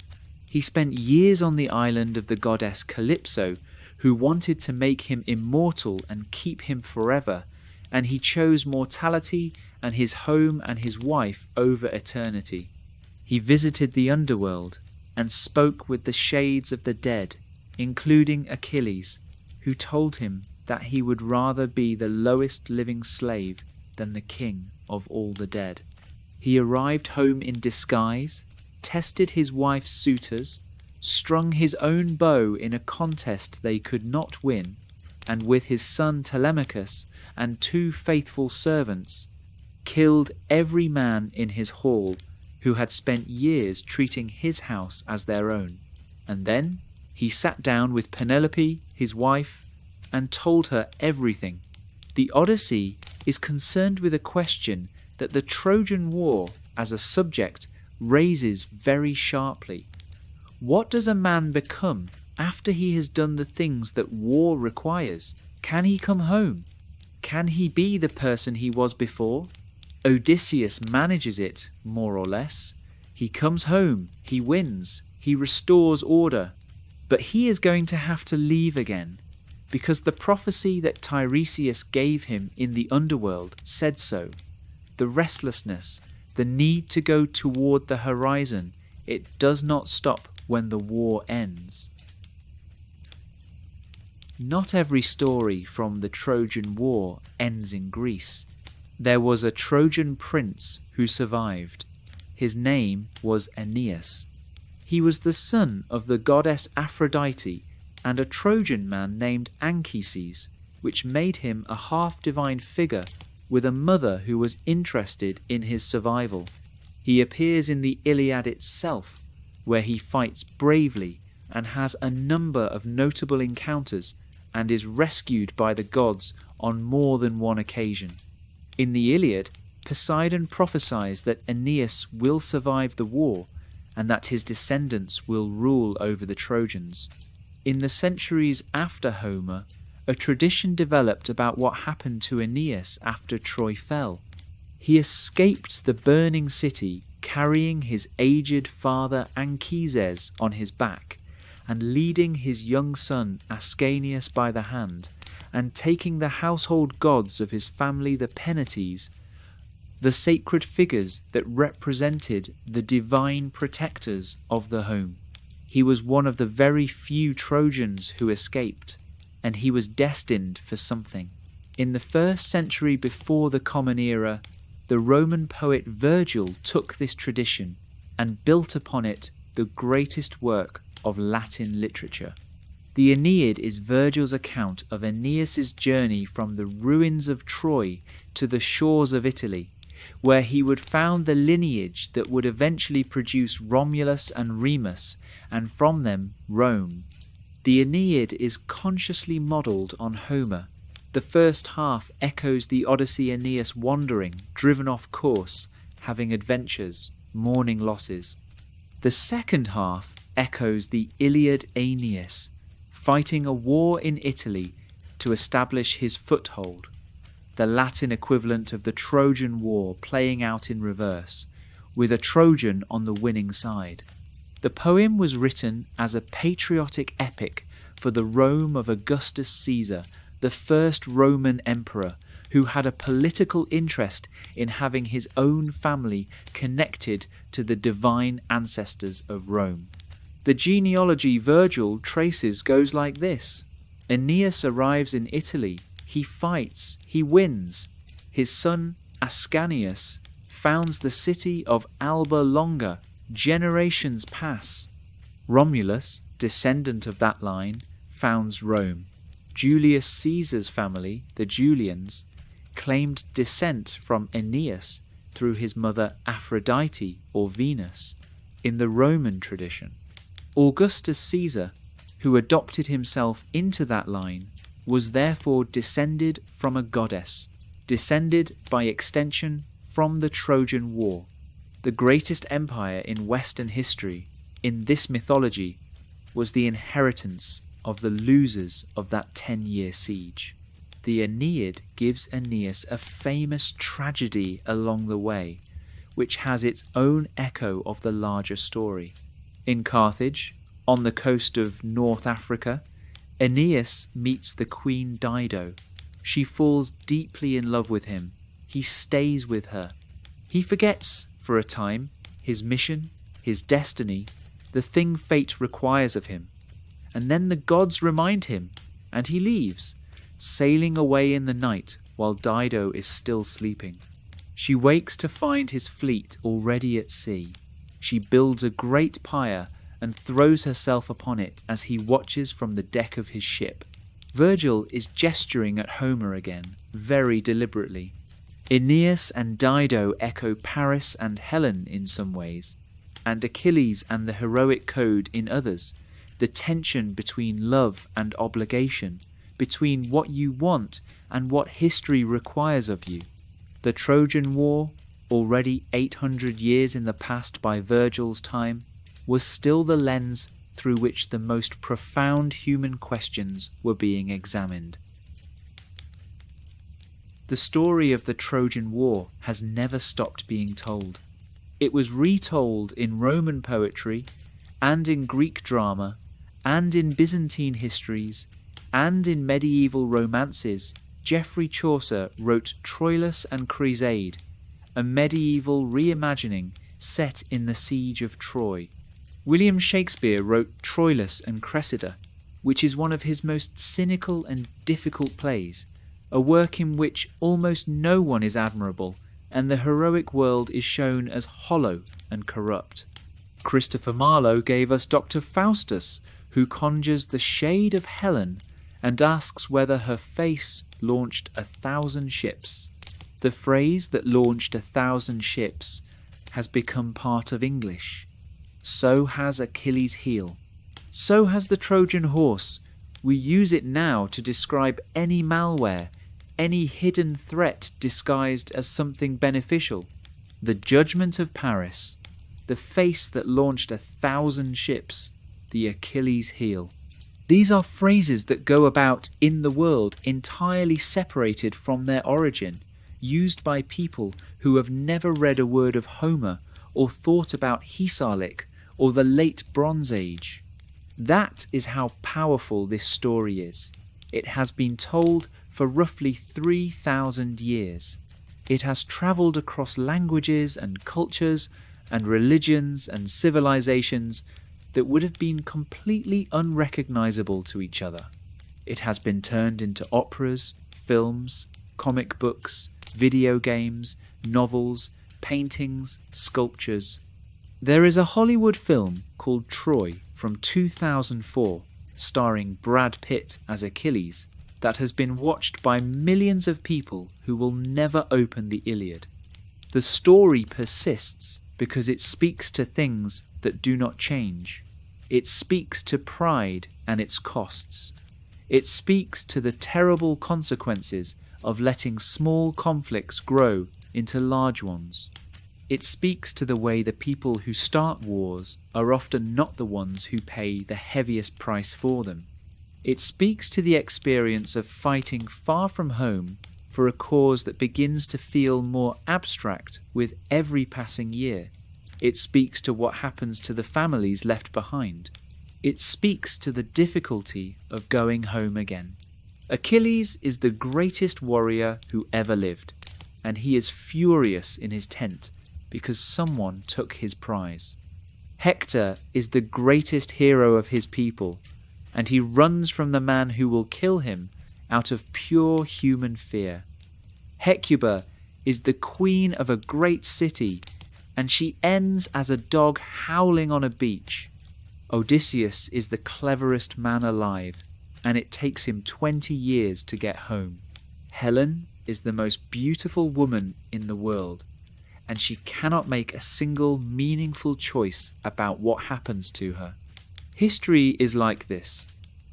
Speaker 1: He spent years on the island of the goddess Calypso, who wanted to make him immortal and keep him forever, and he chose mortality and his home and his wife over eternity. He visited the underworld and spoke with the shades of the dead, including Achilles, who told him that he would rather be the lowest living slave than the king of all the dead. He arrived home in disguise, tested his wife's suitors, strung his own bow in a contest they could not win, and with his son Telemachus and 2 faithful servants, killed every man in his hall who had spent years treating his house as their own. And then he sat down with Penelope, his wife, and told her everything. The Odyssey is concerned with a question that the Trojan War, as a subject, raises very sharply. What does a man become after he has done the things that war requires? Can he come home? Can he be the person he was before? Odysseus manages it, more or less. He comes home, he wins, he restores order. But he is going to have to leave again, because the prophecy that Tiresias gave him in the underworld said so. The restlessness, the need to go toward the horizon, it does not stop when the war ends. Not every story from the Trojan War ends in Greece. There was a Trojan prince who survived. His name was Aeneas. He was the son of the goddess Aphrodite and a Trojan man named Anchises, which made him a half-divine figure with a mother who was interested in his survival. He appears in the Iliad itself, where he fights bravely and has a number of notable encounters and is rescued by the gods on more than one occasion. In the Iliad, Poseidon prophesies that Aeneas will survive the war and that his descendants will rule over the Trojans. In the centuries after Homer, a tradition developed about what happened to Aeneas after Troy fell. He escaped the burning city carrying his aged father Anchises on his back, and leading his young son Ascanius by the hand, and taking the household gods of his family, the Penates, the sacred figures that represented the divine protectors of the home. He was one of the very few Trojans who escaped, and he was destined for something. In the 1st century before the Common Era, the Roman poet Virgil took this tradition and built upon it the greatest work of Latin literature. The Aeneid is Virgil's account of Aeneas's journey from the ruins of Troy to the shores of Italy, where he would found the lineage that would eventually produce Romulus and Remus, and from them Rome. The Aeneid is consciously modelled on Homer. The first half echoes the Odyssey, Aeneas wandering, driven off course, having adventures, mourning losses. The second half echoes the Iliad, Aeneas, fighting a war in Italy to establish his foothold, the Latin equivalent of the Trojan War playing out in reverse, with a Trojan on the winning side. The poem was written as a patriotic epic for the Rome of Augustus Caesar, the first Roman emperor, who had a political interest in having his own family connected to the divine ancestors of Rome. The genealogy Virgil traces goes like this. Aeneas arrives in Italy, he fights, he wins. His son Ascanius founds the city of Alba Longa. Generations pass. Romulus, descendant of that line, founds Rome. Julius Caesar's family, the Julians, claimed descent from Aeneas through his mother Aphrodite or Venus in the Roman tradition. Augustus Caesar, who adopted himself into that line, was therefore descended from a goddess, descended by extension from the Trojan War. The greatest empire in Western history, in this mythology, was the inheritance of the losers of that 10-year siege. The Aeneid gives Aeneas a famous tragedy along the way, which has its own echo of the larger story. In Carthage, on the coast of North Africa, Aeneas meets the queen Dido. She falls deeply in love with him. He stays with her. He forgets, for a time, his mission, his destiny, the thing fate requires of him. And then the gods remind him, and he leaves, sailing away in the night while Dido is still sleeping. She wakes to find his fleet already at sea. She builds a great pyre and throws herself upon it as he watches from the deck of his ship. Virgil is gesturing at Homer again, very deliberately. Aeneas and Dido echo Paris and Helen in some ways, and Achilles and the heroic code in others, the tension between love and obligation, between what you want and what history requires of you. The Trojan War, already 800 years in the past by Virgil's time, was still the lens through which the most profound human questions were being examined. The story of the Trojan War has never stopped being told. It was retold in Roman poetry, and in Greek drama, and in Byzantine histories, and in medieval romances. Geoffrey Chaucer wrote Troilus and Cresside, a medieval reimagining set in the siege of Troy. William Shakespeare wrote Troilus and Cressida, which is one of his most cynical and difficult plays, a work in which almost no one is admirable, and the heroic world is shown as hollow and corrupt. Christopher Marlowe gave us Dr. Faustus, who conjures the shade of Helen and asks whether her face launched 1,000 ships. The phrase that launched 1,000 ships has become part of English. So has Achilles' heel. So has the Trojan Horse, We use it now to describe any malware, any hidden threat disguised as something beneficial. The judgment of Paris, the face that launched 1,000 ships, the Achilles heel. These are phrases that go about in the world entirely separated from their origin, used by people who have never read a word of Homer or thought about Hisarlik or the late Bronze Age. That is how powerful this story is. It has been told for roughly 3,000 years. It has travelled across languages and cultures and religions and civilizations that would have been completely unrecognizable to each other. It has been turned into operas, films, comic books, video games, novels, paintings, sculptures. There is a Hollywood film called Troy from 2004, starring Brad Pitt as Achilles, that has been watched by millions of people who will never open the Iliad. The story persists because it speaks to things that do not change. It speaks to pride and its costs. It speaks to the terrible consequences of letting small conflicts grow into large ones. It speaks to the way the people who start wars are often not the ones who pay the heaviest price for them. It speaks to the experience of fighting far from home for a cause that begins to feel more abstract with every passing year. It speaks to what happens to the families left behind. It speaks to the difficulty of going home again. Achilles is the greatest warrior who ever lived, and he is furious in his tent because someone took his prize. Hector is the greatest hero of his people, and he runs from the man who will kill him out of pure human fear. Hecuba is the queen of a great city, and she ends as a dog howling on a beach. Odysseus is the cleverest man alive, and it takes him 20 years to get home. Helen is the most beautiful woman in the world, and she cannot make a single meaningful choice about what happens to her. History is like this.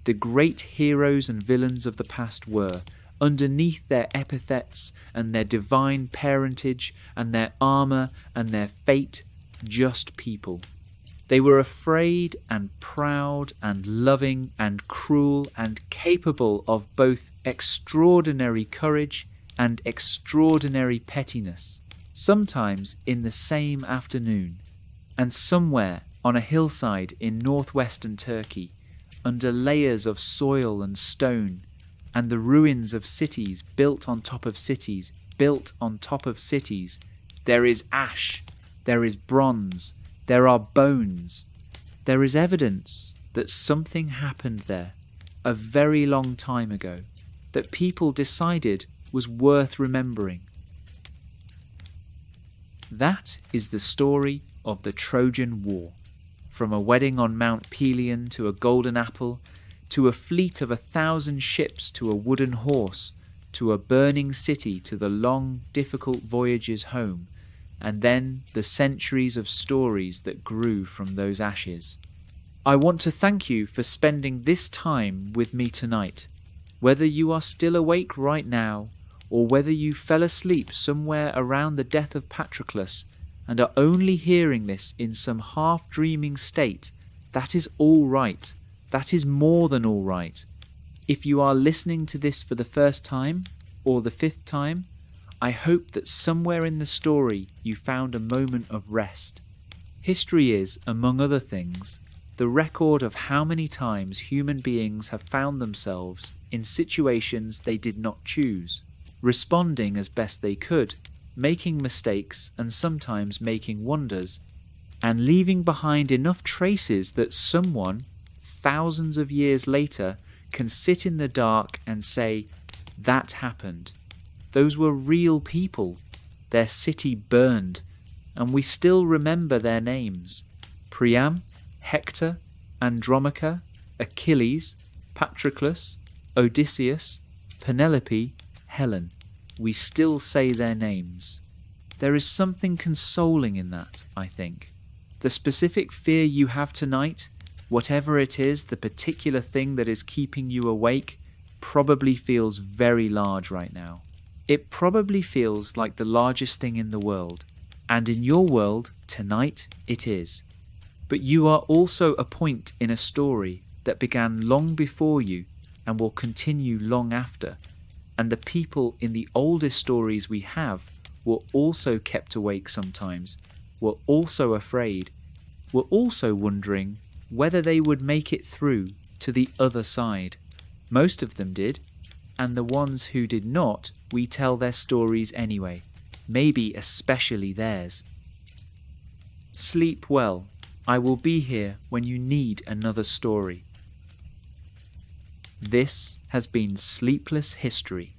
Speaker 1: The great heroes and villains of the past were, underneath their epithets and their divine parentage and their armour and their fate, just people. They were afraid and proud and loving and cruel and capable of both extraordinary courage and extraordinary pettiness, sometimes in the same afternoon, and somewhere on a hillside in northwestern Turkey, under layers of soil and stone, and the ruins of cities built on top of cities, built on top of cities, there is ash, there is bronze, there are bones. There is evidence that something happened there a very long time ago that people decided was worth remembering. That is the story of the Trojan War. From a wedding on Mount Pelion to a golden apple, to a fleet of 1,000 ships to a wooden horse, to a burning city to the long, difficult voyages home, and then the centuries of stories that grew from those ashes. I want to thank you for spending this time with me tonight. Whether you are still awake right now, or whether you fell asleep somewhere around the death of Patroclus and are only hearing this in some half-dreaming state, that is all right. That is more than all right. If you are listening to this for the first time, or the 5th time, I hope that somewhere in the story you found a moment of rest. History is, among other things, the record of how many times human beings have found themselves in situations they did not choose, responding as best they could, making mistakes and sometimes making wonders, and leaving behind enough traces that someone, thousands of years later, can sit in the dark and say, that happened. Those were real people. Their city burned, and we still remember their names. Priam, Hector, Andromache, Achilles, Patroclus, Odysseus, Penelope, Helen. We still say their names. There is something consoling in that, I think. The specific fear you have tonight, Whatever it is, the particular thing that is keeping you awake probably feels very large right now. It probably feels like the largest thing in the world, and in your world, tonight, it is. But you are also a point in a story that began long before you and will continue long after, and the people in the oldest stories we have were also kept awake sometimes, were also afraid, were also wondering whether they would make it through to the other side. Most of them did, and the ones who did not, we tell their stories anyway, maybe especially theirs. Sleep well. I will be here when you need another story. This has been Sleepless History.